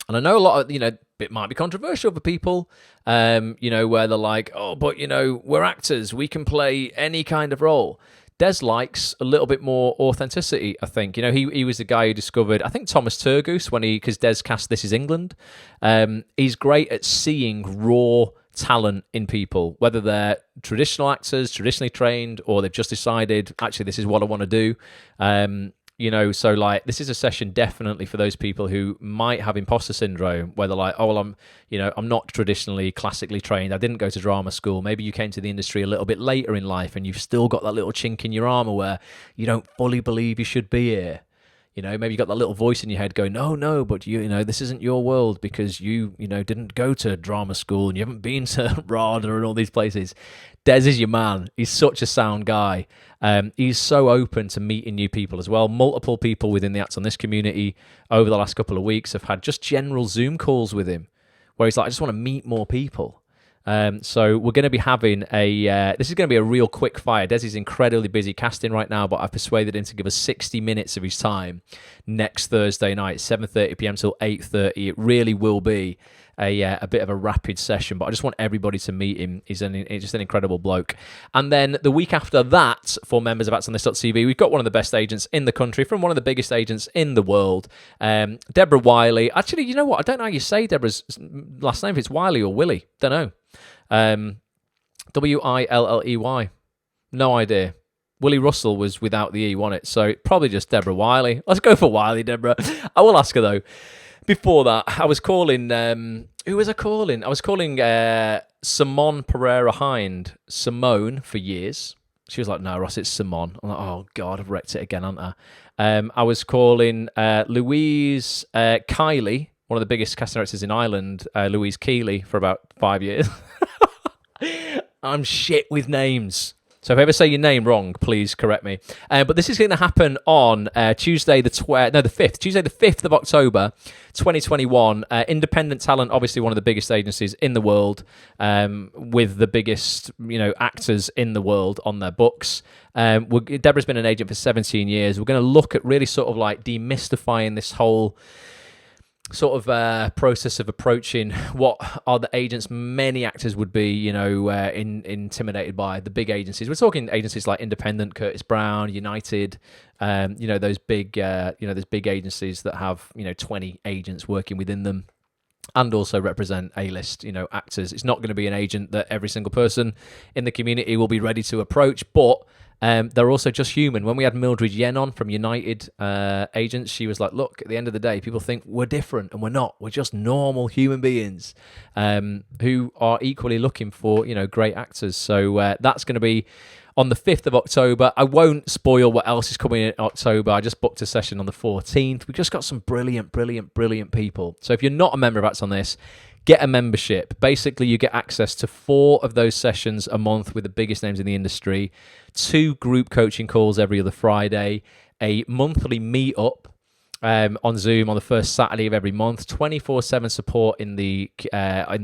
And I know a lot of, it might be controversial for people, where they're like, oh, but, we're actors, we can play any kind of role. Des likes a little bit more authenticity, I think. He was the guy who discovered, I think, Thomas Turgoose, because Des cast This Is England. He's great at seeing raw talent in people, whether they're traditional actors, traditionally trained, or they've just decided, actually, this is what I want to do. So like, this is a session definitely for those people who might have imposter syndrome, where they're like, oh, well, I'm not traditionally classically trained. I didn't go to drama school. Maybe you came to the industry a little bit later in life and you've still got that little chink in your armor where you don't fully believe you should be here. Maybe you got that little voice in your head going, no, but this isn't your world because you didn't go to drama school and you haven't been to RADA and all these places. Des is your man. He's such a sound guy. He's so open to meeting new people as well. Multiple people within the Acts on This community over the last couple of weeks have had just general Zoom calls with him where he's like, I just want to meet more people. So we're going to be having this is going to be a real quick fire. Des is incredibly busy casting right now, but I've persuaded him to give us 60 minutes of his time next Thursday night, 7:30 p.m. till 8:30. It really will be a bit of a rapid session, but I just want everybody to meet him. He's just an incredible bloke. And then the week after that, for members of actonthis.tv, we've got one of the best agents in the country from one of the biggest agents in the world, Deborah Wiley. Actually, you know what? I don't know how you say Deborah's last name, if it's Wiley or Willie. Don't know. Willey. No idea. Willie Russell was without the E, wasn't it? So probably just Deborah Wiley. Let's go for Wiley, Deborah. I will ask her, though. Before that, I was calling. Who was I calling? I was calling Simone Pereira Hind Simone for years. She was like, "No, Ross, it's Simone." I'm like, "Oh God, I've wrecked it again, haven't I?" I was calling Louise Kiley, one of the biggest casting directors in Ireland, Louise Keeley, for about 5 years. I'm shit with names. So if I ever say your name wrong, please correct me. But this is going to happen on Tuesday the 5th of October, 2021. Independent Talent, obviously one of the biggest agencies in the world, with the biggest actors in the world on their books. Deborah's been an agent for 17 years. We're going to look at really sort of like demystifying this whole sort of process of approaching what are the agents many actors would be, intimidated by the big agencies. We're talking agencies like Independent, Curtis Brown, United, those big, those big agencies that have 20 agents working within them, and also represent A-list, actors. It's not going to be an agent that every single person in the community will be ready to approach, but they're also just human. When we had Mildred Yen on from United Agents, she was like, look, at the end of the day, people think we're different, and we're not. We're just normal human beings who are equally looking for, great actors. So that's going to be on the 5th of October. I won't spoil what else is coming in October. I just booked a session on the 14th. We've just got some brilliant people. So if you're not a member of Acts on This, get a membership. Basically, you get access to 4 of those sessions a month with the biggest names in the industry, 2 group coaching calls every other Friday, a monthly meet-up on Zoom on the first Saturday of every month, 24/7 support in the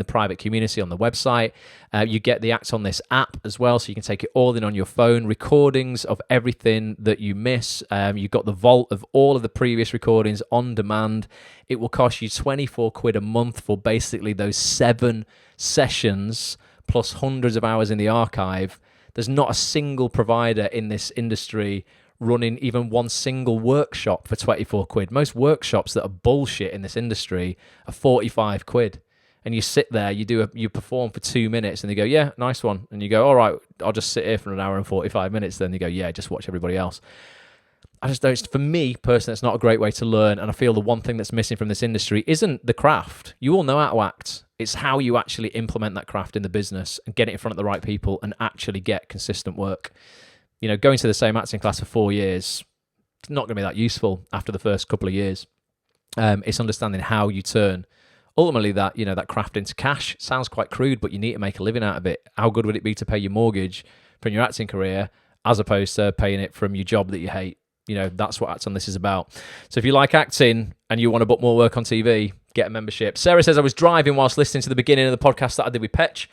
private community on the website. You get the Act on This app as well, so you can take it all in on your phone, recordings of everything that you miss. You've got the vault of all of the previous recordings on demand. It will cost you 24 quid a month for basically those 7 sessions plus hundreds of hours in the archive. There's not a single provider in this industry running even one single workshop for 24 quid. Most workshops that are bullshit in this industry are 45 quid. And you sit there, you perform for 2 minutes, and they go, yeah, nice one. And you go, all right, I'll just sit here for an hour and 45 minutes. Then you go, yeah, just watch everybody else. I just don't, for me personally, it's not a great way to learn. And I feel the one thing that's missing from this industry isn't the craft. You all know how to act. It's how you actually implement that craft in the business and get it in front of the right people and actually get consistent work. Going to the same acting class for 4 years, it's not going to be that useful after the first couple of years. It's understanding how you turn ultimately that craft into cash. Sounds quite crude, but you need to make a living out of it. How good would it be to pay your mortgage from your acting career as opposed to paying it from your job that you hate? That's what Act on This is about. So if you like acting and you want to book more work on TV, get a membership. Sarah says, I was driving whilst listening to the beginning of the podcast that I did with Petch.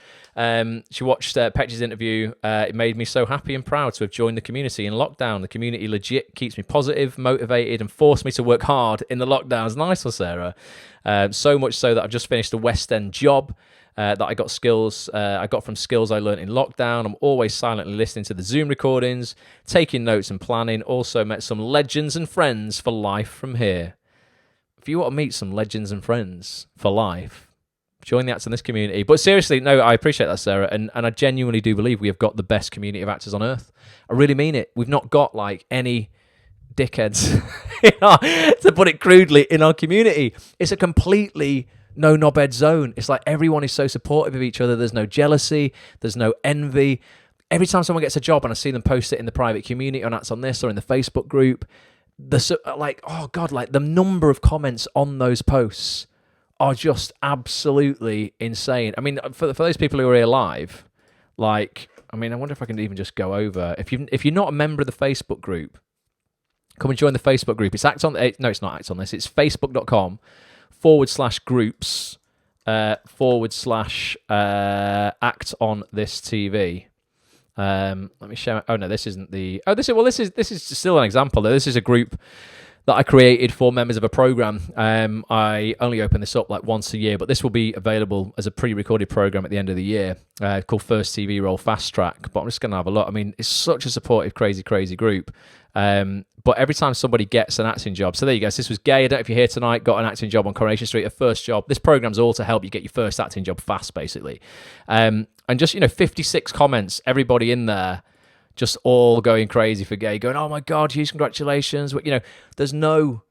She watched Petch's interview. It made me so happy and proud to have joined the community in lockdown. The community legit keeps me positive, motivated, and forced me to work hard in the lockdowns. Nice one, Sarah. So much so that I've just finished a West End job that I got from skills I learned in lockdown. I'm always silently listening to the Zoom recordings, taking notes and planning. Also met some legends and friends for life from here. If you want to meet some legends and friends for life, join the Acts on This community. But seriously, no, I appreciate that, Sarah, and I genuinely do believe we have got the best community of actors on earth. I really mean it. We've not got like any dickheads, to put it crudely, in our community. It's a completely no knobhead zone. It's like everyone is so supportive of each other. There's no jealousy. There's no envy. Every time someone gets a job and I see them post it in the private community on Acts on This or in the Facebook group, the number of comments on those posts are just absolutely insane. I mean, for those people who are here live, I wonder if I can even just go over. If you're not a member of the Facebook group, come and join the Facebook group. It's Act on. No, it's not Act on This. It's facebook.com/groups /Act on This TV. Let me show. Oh no, this isn't the. Oh, this is still an example. This is a group that I created for members of a program. I only open this up like once a year, but this will be available as a pre-recorded program at the end of the year called First TV Role Fast Track. But I'm just going to have a look. I mean, it's such a supportive, crazy group. But every time somebody gets an acting job, so there you go. So this was Gay. I don't know if you're here tonight, got an acting job on Coronation Street, a first job. This program's all to help you get your first acting job fast, basically. And just, 56 comments, everybody in there, just all going crazy for Gay, going, oh my God, huge congratulations. But, there's no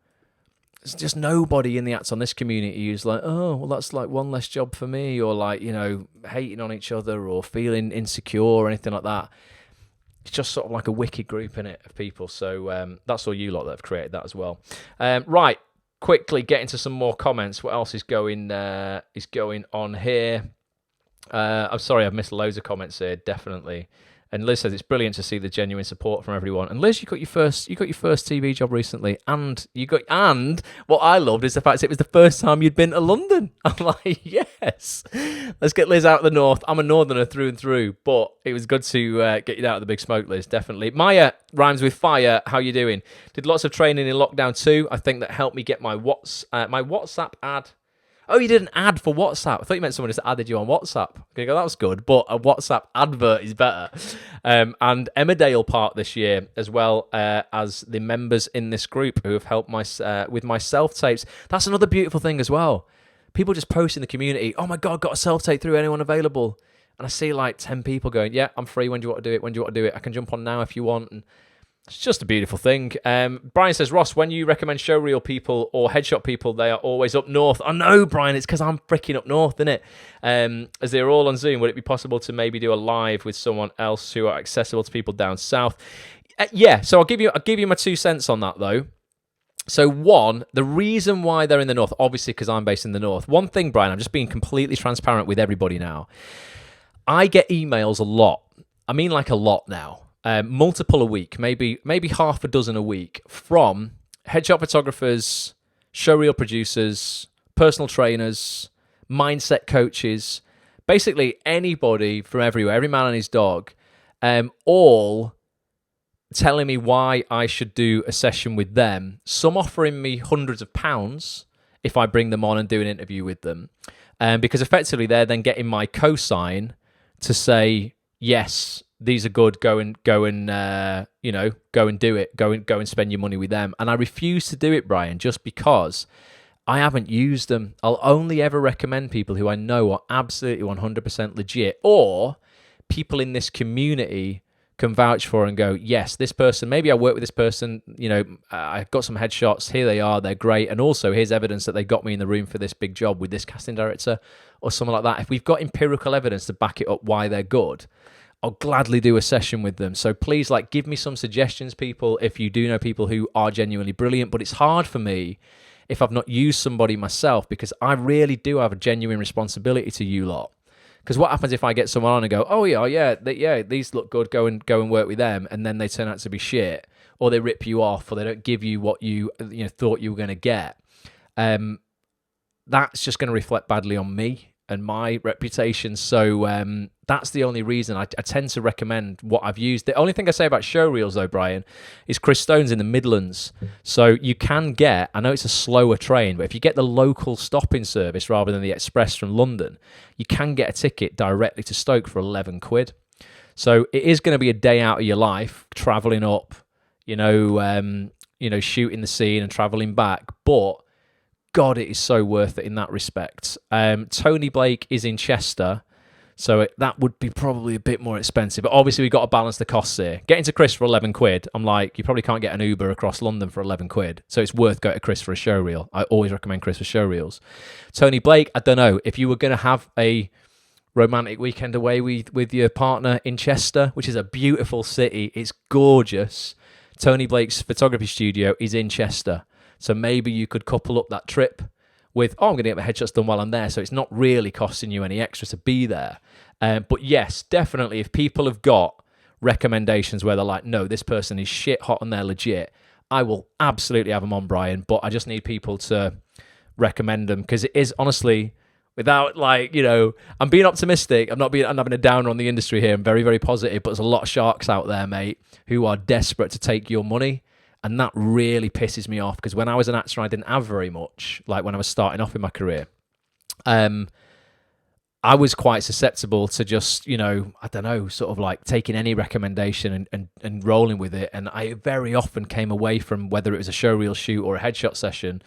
there's just nobody in the Acts on This community who's like, oh, well, that's like one less job for me, or like, hating on each other or feeling insecure or anything like that. It's just sort of like a wicked group in it of people. So that's all you lot that have created that as well. Right, quickly get into some more comments. What else is going on here? I'm sorry, I've missed loads of comments here, definitely. And Liz says it's brilliant to see the genuine support from everyone. And Liz, you got your first TV job recently, and what I loved is the fact it was the first time you'd been to London. I'm like, yes, let's get Liz out of the north. I'm a northerner through and through, but it was good to get you out of the big smoke, Liz. Definitely. Maya rhymes with fire. How you doing? Did lots of training in lockdown too. I think that helped me get my WhatsApp ad. Oh, you did an ad for WhatsApp. I thought you meant someone just added you on WhatsApp. Okay, that was good, but a WhatsApp advert is better. And Emmerdale Park this year, as well as the members in this group who have helped with my self-tapes. That's another beautiful thing as well. People just post in the community, oh my God, got a self-tape through, anyone available? And I see like 10 people going, yeah, I'm free, when do you want to do it? When do you want to do it? I can jump on now if you want. And it's just a beautiful thing. Brian says, Ross, when you recommend showreel people or headshot people, they are always up north. I know, Brian, it's because I'm freaking up north, isn't it? As they're all on Zoom, would it be possible to maybe do a live with someone else who are accessible to people down south? Yeah, so I'll give you my 2 cents on that, though. So one, the reason why they're in the north, obviously because I'm based in the north. One thing, Brian, I'm just being completely transparent with everybody now. I get emails a lot. I mean, like a lot now. Multiple a week, maybe half a dozen a week, from headshot photographers, showreel producers, personal trainers, mindset coaches, basically anybody from everywhere, every man and his dog, all telling me why I should do a session with them. Some offering me hundreds of pounds if I bring them on and do an interview with them, because effectively they're then getting my cosign to say, yes, these are good. Go and do it. Go and spend your money with them. And I refuse to do it, Brian, just because I haven't used them. I'll only ever recommend people who I know are absolutely 100% legit, or people in this community can vouch for and go, yes, this person, maybe I work with this person, I've got some headshots, here they are, they're great, and also here's evidence that they got me in the room for this big job with this casting director or something like that. If we've got empirical evidence to back it up why they're good, I'll gladly do a session with them. So please, give me some suggestions, people, if you do know people who are genuinely brilliant. But it's hard for me if I've not used somebody myself, because I really do have a genuine responsibility to you lot. Because what happens if I get someone on and go, oh yeah, these look good, go and work with them, and then they turn out to be shit, or they rip you off, or they don't give you what you thought you were going to get. That's just going to reflect badly on me and my reputation. So that's the only reason I tend to recommend what I've used. The only thing I say about showreels, though, Brian, is Chris Stone's in the Midlands. So you can get, I know it's a slower train, but if you get the local stopping service rather than the express from London, you can get a ticket directly to Stoke for 11 quid. So it is going to be a day out of your life, travelling up, shooting the scene and travelling back. But God, it is so worth it in that respect. Tony Blake is in Chester, so that would be probably a bit more expensive. But obviously, we've got to balance the costs here. Getting to Chris for 11 quid, I'm like, you probably can't get an Uber across London for 11 quid. So it's worth going to Chris for a showreel. I always recommend Chris for showreels. Tony Blake, I don't know. If you were going to have a romantic weekend away with your partner in Chester, which is a beautiful city, it's gorgeous. Tony Blake's photography studio is in Chester. So maybe you could couple up that trip with, I'm going to get my headshots done while I'm there, so it's not really costing you any extra to be there. But yes, definitely, if people have got recommendations where they're like, no, this person is shit hot and they're legit, I will absolutely have them on, Brian, but I just need people to recommend them, because it is, honestly, without I'm being optimistic, I'm having a downer on the industry here, I'm very, very positive, but there's a lot of sharks out there, mate, who are desperate to take your money. And that really pisses me off, because when I was an actor, I didn't have very much, like when I was starting off in my career. I was quite susceptible to just, sort of taking any recommendation and rolling with it. And I very often came away from, whether it was a showreel shoot or a headshot session,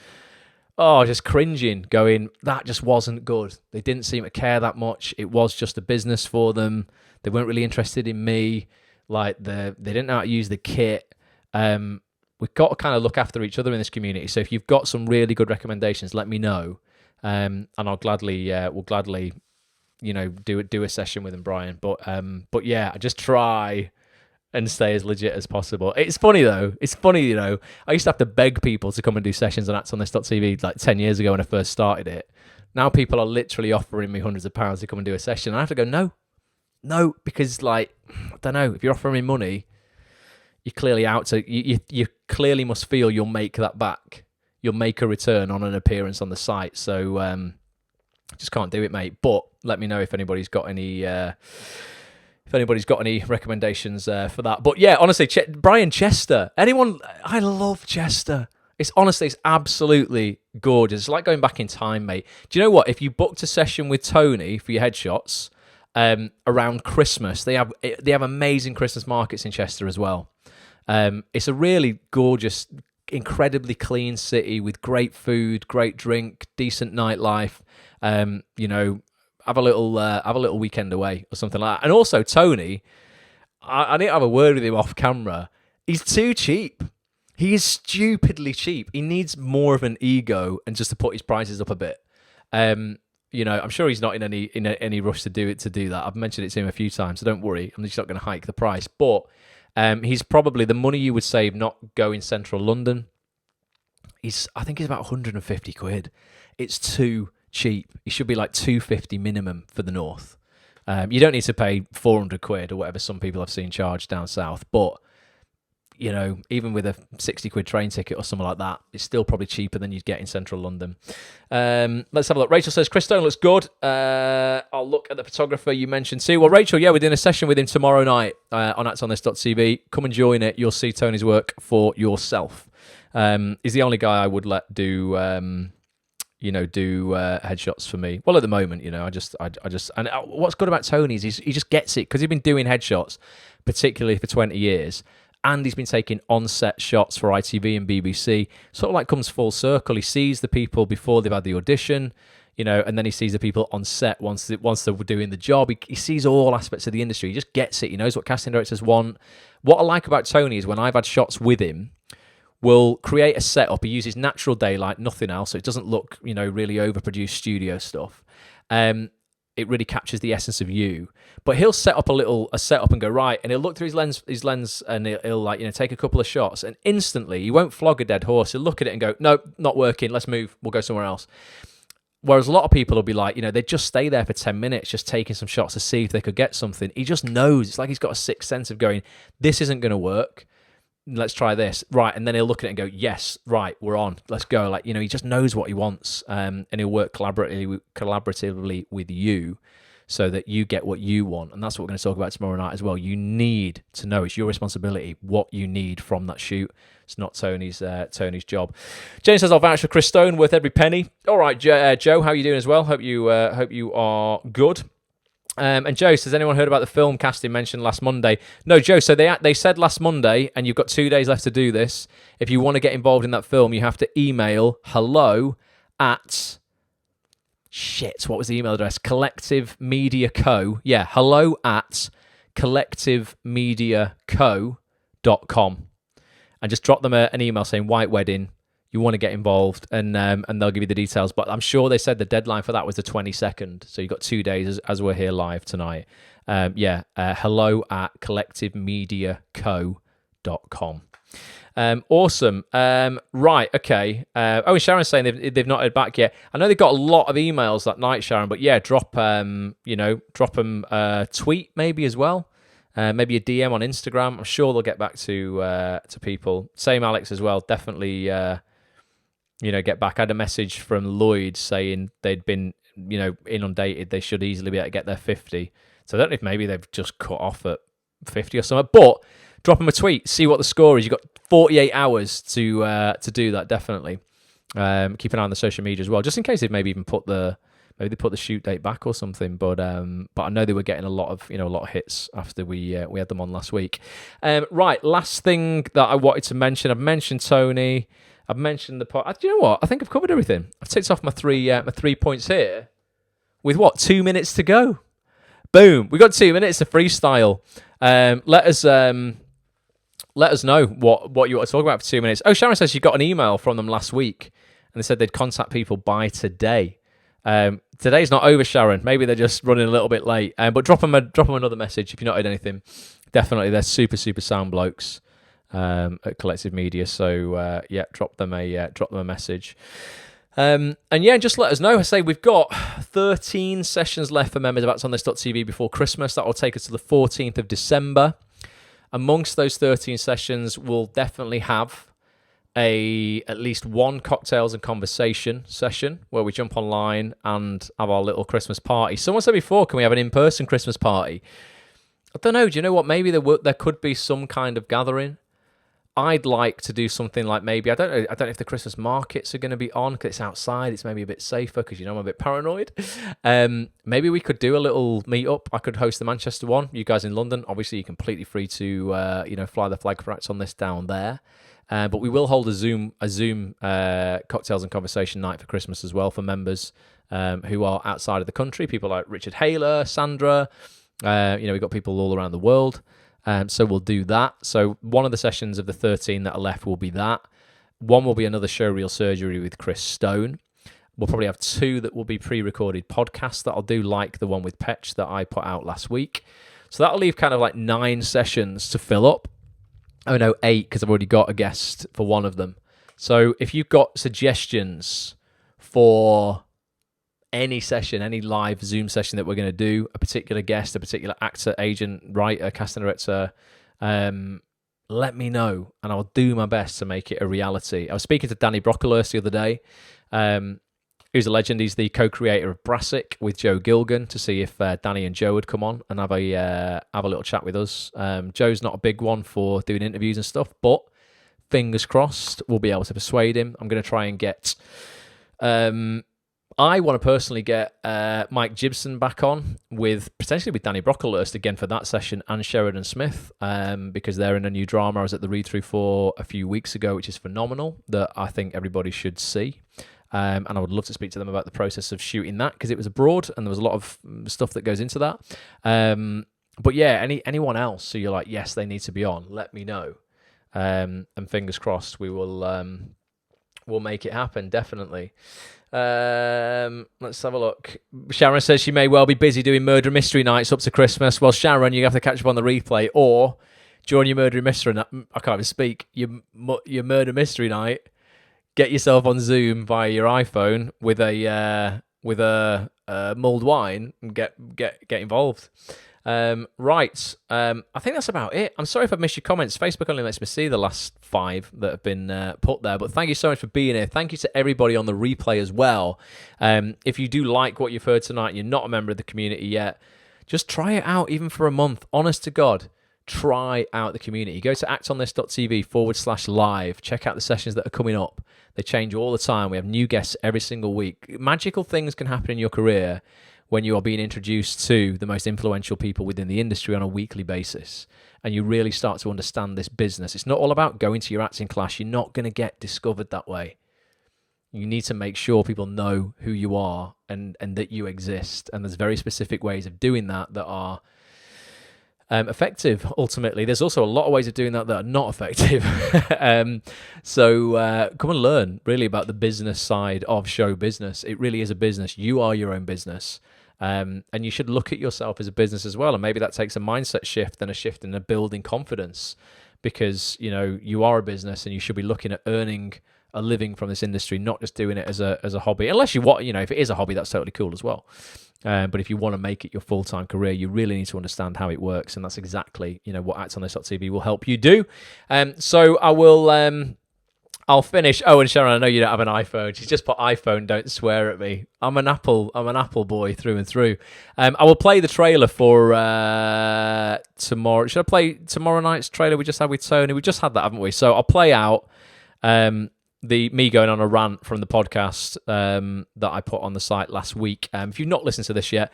just cringing, going, that just wasn't good. They didn't seem to care that much. It was just a business for them. They weren't really interested in me. They didn't know how to use the kit. we've got to kind of look after each other in this community. So if you've got some really good recommendations, let me know, and I'll gladly do a session with them, Brian. But yeah, I just try and stay as legit as possible. It's funny though. It's funny, I used to have to beg people to come and do sessions on actonthis.tv like 10 years ago when I first started it. Now people are literally offering me hundreds of pounds to come and do a session. And I have to go, no, because I don't know, if you're offering me money, you're clearly out to, you clearly must feel you'll make that back. You'll make a return on an appearance on the site. So just can't do it, mate. But let me know if anybody's got any recommendations for that. But yeah, honestly, Brian Chester. Anyone? I love Chester. It's absolutely gorgeous. It's like going back in time, mate. Do you know what? If you booked a session with Tony for your headshots around Christmas, they have amazing Christmas markets in Chester as well. It's a really gorgeous, incredibly clean city with great food, great drink, decent nightlife. Have a little weekend away or something like that. And also Tony, I need to have a word with him off camera. He's too cheap. He is stupidly cheap. He needs more of an ego and just to put his prices up a bit. I'm sure he's not in any rush to do that. I've mentioned it to him a few times, so don't worry. I'm just not going to hike the price. But he's probably the money you would save not going central London. I think he's about 150 quid. It's too cheap. It should be like 250 minimum for the north. You don't need to pay 400 quid or whatever some people I've seen charged down south, but even with a 60 quid train ticket or something like that, it's still probably cheaper than you'd get in central London. Let's have a look. Rachel says Chris Stone looks good. I'll look at the photographer you mentioned too. Well, Rachel, yeah, we're doing a session with him tomorrow night on actonthis.tv. Come and join it. You'll see Tony's work for yourself. He's the only guy I would let do headshots for me. Well, at the moment, and what's good about Tony is he just gets it because he's been doing headshots, particularly for 20 years, and he's been taking on-set shots for ITV and BBC. Sort of like comes full circle. He sees the people before they've had the audition, and then he sees the people on set once they're doing the job. He sees all aspects of the industry. He just gets it. He knows what casting directors want. What I like about Tony is when I've had shots with him, we'll create a setup. He uses natural daylight, nothing else, so it doesn't look, really overproduced studio stuff. It really captures the essence of you. But he'll set up a setup and go, right, and he'll look through his lens and he'll take a couple of shots, and instantly he won't flog a dead horse. He'll look at it and go, no, not working, let's move, we'll go somewhere else. Whereas a lot of people will be like, they'd just stay there for 10 minutes, just taking some shots to see if they could get something. He just knows. It's like he's got a sixth sense of going, this isn't going to work. Let's try this. Right. And then he'll look at it and go, yes, right, we're on. Let's go. He just knows what he wants. And he'll work collaboratively with you so that you get what you want. And that's what we're going to talk about tomorrow night as well. You need to know, it's your responsibility, what you need from that shoot. It's not Tony's job. James says, I'll vouch for Chris Stone, worth every penny. All right, Joe, how are you doing as well? Hope you are good. And Joe says, anyone heard about the film casting mentioned last Monday? No, Joe, so they said last Monday, and you've got 2 days left to do this. If you want to get involved in that film, you have to email hello at... what was the email address? Collective Media Co. Yeah, hello at collectivemediaco.com. And just drop them an email saying white wedding. You want to get involved, and they'll give you the details. But I'm sure they said the deadline for that was the 22nd. So you've got 2 days as we're here live tonight. Hello at collectivemediaco.com. Awesome. Right, okay. And Sharon's saying they've not heard back yet. I know they've got a lot of emails that night, Sharon, but yeah, drop them a tweet maybe as well. Maybe a DM on Instagram. I'm sure they'll get back to people. Same Alex as well. Definitely get back. I had a message from Lloyd saying they'd been, inundated. They should easily be able to get their 50. So I don't know if maybe they've just cut off at 50 or something. But drop them a tweet. See what the score is. You've got 48 hours to do that. Definitely. Keep an eye on the social media as well, just in case they've maybe even put the shoot date back or something. But I know they were getting a lot of hits after we had them on last week. Right, last thing that I wanted to mention. I've mentioned Tony. I've mentioned the part. You know what? I think I've covered everything. I've ticked off my 3 points here. With 2 minutes to go. Boom. We got 2 minutes to freestyle. let us know what you want to talk about for 2 minutes. Oh, Sharon says she got an email from them last week, and they said they'd contact people by today. Today's not over, Sharon. Maybe they're just running a little bit late. But drop them another message if you've not heard anything. Definitely, they're super sound blokes at Collective Media. So drop them a message. And just let us know. I say we've got 13 sessions left for members of actonthis.tv before Christmas. That will take us to the 14th of December. Amongst those 13 sessions, we'll definitely have at least one cocktails and conversation session where we jump online and have our little Christmas party. Someone said before, can we have an in-person Christmas party? I don't know. Do you know what? Maybe there could be some kind of gathering. I'd like to do something like maybe, I don't know if the Christmas markets are going to be on because it's outside. It's maybe a bit safer because, I'm a bit paranoid. Maybe we could do a little meet-up. I could host the Manchester one. You guys in London, obviously you're completely free to, fly the flag for Acts on this down there. But we will hold a Zoom cocktails and conversation night for Christmas as well for members who are outside of the country. People like Richard Haler, Sandra, we've got people all around the world. So we'll do that. So one of the sessions of the 13 that are left will be that. One will be another showreel surgery with Chris Stone. We'll probably have 2 that will be pre-recorded podcasts that I'll do, like the one with Petch that I put out last week. So that'll leave kind of like 9 sessions to fill up. Oh no, 8 because I've already got a guest for one of them. So if you've got suggestions for any session, any live Zoom session that we're going to do, a particular guest, a particular actor, agent, writer, casting director, let me know and I'll do my best to make it a reality. I was speaking to Danny Brocklehurst the other day, who's a legend. He's the co-creator of Brassic with Joe Gilgan, to see if Danny and Joe would come on and have a little chat with us. Joe's not a big one for doing interviews and stuff, but fingers crossed we'll be able to persuade him. I'm going to try and get... I want to personally get Mike Gibson back on potentially with Danny Brocklehurst again for that session, and Sheridan Smith, because they're in a new drama I was at the read-through for a few weeks ago, which is phenomenal, that I think everybody should see. And I would love to speak to them about the process of shooting that, because it was abroad and there was a lot of stuff that goes into that. But yeah, anyone else who you're like, yes, they need to be on, let me know. And fingers crossed we will we'll make it happen, definitely. Let's have a look. Sharon says she may well be busy doing murder mystery nights up to Christmas. Well, Sharon, you have to catch up on the replay, or during your murder mystery night, I can't even speak, your murder mystery night, get yourself on Zoom via your iPhone with a mulled wine and get involved. Right. I think that's about it. I'm sorry if I've missed your comments. Facebook only lets me see the last 5 that have been put there, but thank you so much for being here. Thank you to everybody on the replay as well. If you do like what you've heard tonight and you're not a member of the community yet, just try it out even for a month. Honest to God, try out the community. Go to actonthis.tv/live. Check out the sessions that are coming up. They change all the time. We have new guests every single week. Magical things can happen in your career when you are being introduced to the most influential people within the industry on a weekly basis, and you really start to understand this business. It's not all about going to your acting class. You're not going to get discovered that way. You need to make sure people know who you are and that you exist, and there's very specific ways of doing that are effective, ultimately. There's also a lot of ways of doing that are not effective. So come and learn really about the business side of show business. It really is a business. You are your own business. And you should look at yourself as a business as well. And maybe that takes a mindset shift and a shift in a building confidence, because you are a business and you should be looking at earning a living from this industry, not just doing it as a hobby. Unless you want, if it is a hobby, that's totally cool as well. But if you want to make it your full-time career, you really need to understand how it works, and that's exactly what actonthis.tv will help you do. So I will. I'll finish. Oh, and Sharon, I know you don't have an iPhone. She's just put iPhone. Don't swear at me. I'm an Apple boy through and through. I will play the trailer for tomorrow. Should I play tomorrow night's trailer we just had with Tony? We just had that, haven't we? So I'll play out me going on a rant from the podcast that I put on the site last week. If you've not listened to this yet,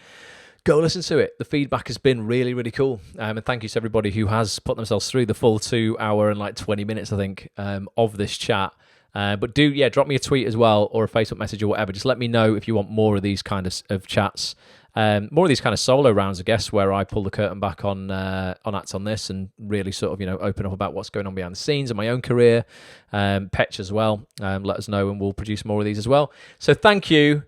go listen to it. The feedback has been really, really cool. And thank you to everybody who has put themselves through the full 2 hour and 20 minutes, I think, of this chat. But drop me a tweet as well, or a Facebook message or whatever. Just let me know if you want more of these kind of chats. More of these kind of solo rounds, I guess, where I pull the curtain back on Act On This and really sort of, open up about what's going on behind the scenes in my own career. Petch as well. Let us know and we'll produce more of these as well. So thank you.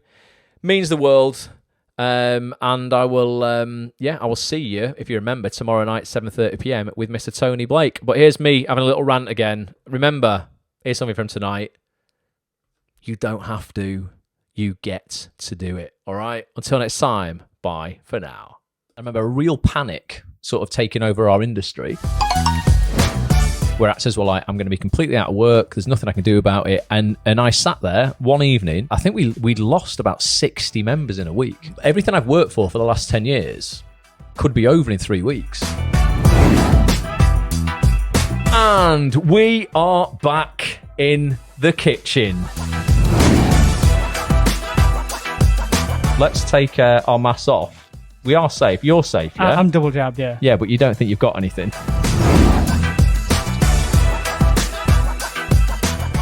Means the world. And I will see you, if you remember, tomorrow night, 7:30 p.m. with Mr. Tony Blake. But here's me having a little rant again. Remember, here's something from tonight. You don't have to. You get to do it. All right? Until next time, bye for now. I remember a real panic sort of taking over our industry, where actors were like, I'm going to be completely out of work. There's nothing I can do about it. And I sat there one evening. I think we'd lost about 60 members in a week. Everything I've worked for the last 10 years could be over in 3 weeks. And we are back in the kitchen. Let's take our masks off. We are safe. You're safe, yeah? I'm double jabbed, yeah. Yeah, but you don't think you've got anything.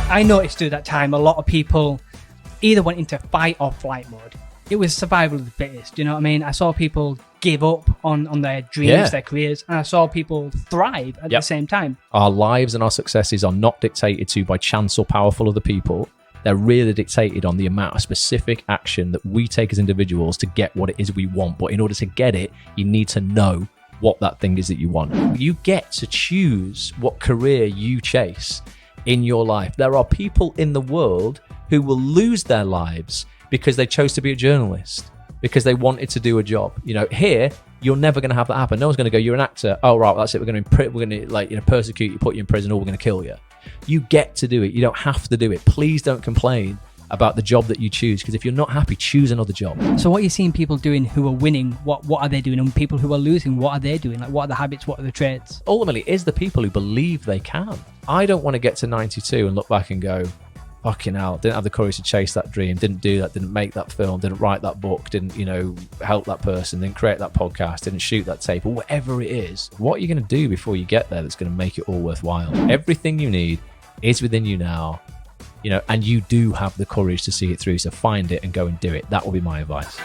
I noticed through that time a lot of people either went into fight or flight mode. It was survival of the fittest, you know what I mean? I saw people give up on their dreams, their careers, and I saw people thrive at the same time. Our lives and our successes are not dictated to by chance or powerful other people. They're really dictated on the amount of specific action that we take as individuals to get what it is we want. But in order to get it, you need to know what that thing is that you want. You get to choose what career you chase in your life. There are people in the world who will lose their lives because they chose to be a journalist, because they wanted to do a job. Here, you're never going to have that happen. No one's going to go, you're an actor. Oh, right, well, that's it. We're going to persecute you, put you in prison, or we're going to kill you. You get to do it. You don't have to do it. Please don't complain about the job that you choose, because if you're not happy, choose another job. So what you're seeing people doing who are winning, what are they doing? And people who are losing, what are they doing? Like, what are the habits? What are the traits? Ultimately, it's the people who believe they can. I don't want to get to 92 and look back and go, fucking hell, didn't have the courage to chase that dream, didn't do that, didn't make that film, didn't write that book, didn't, help that person, didn't create that podcast, didn't shoot that tape, or whatever it is. What are you going to do before you get there that's going to make it all worthwhile? Everything you need is within you now, and you do have the courage to see it through. So find it and go and do it. That will be my advice.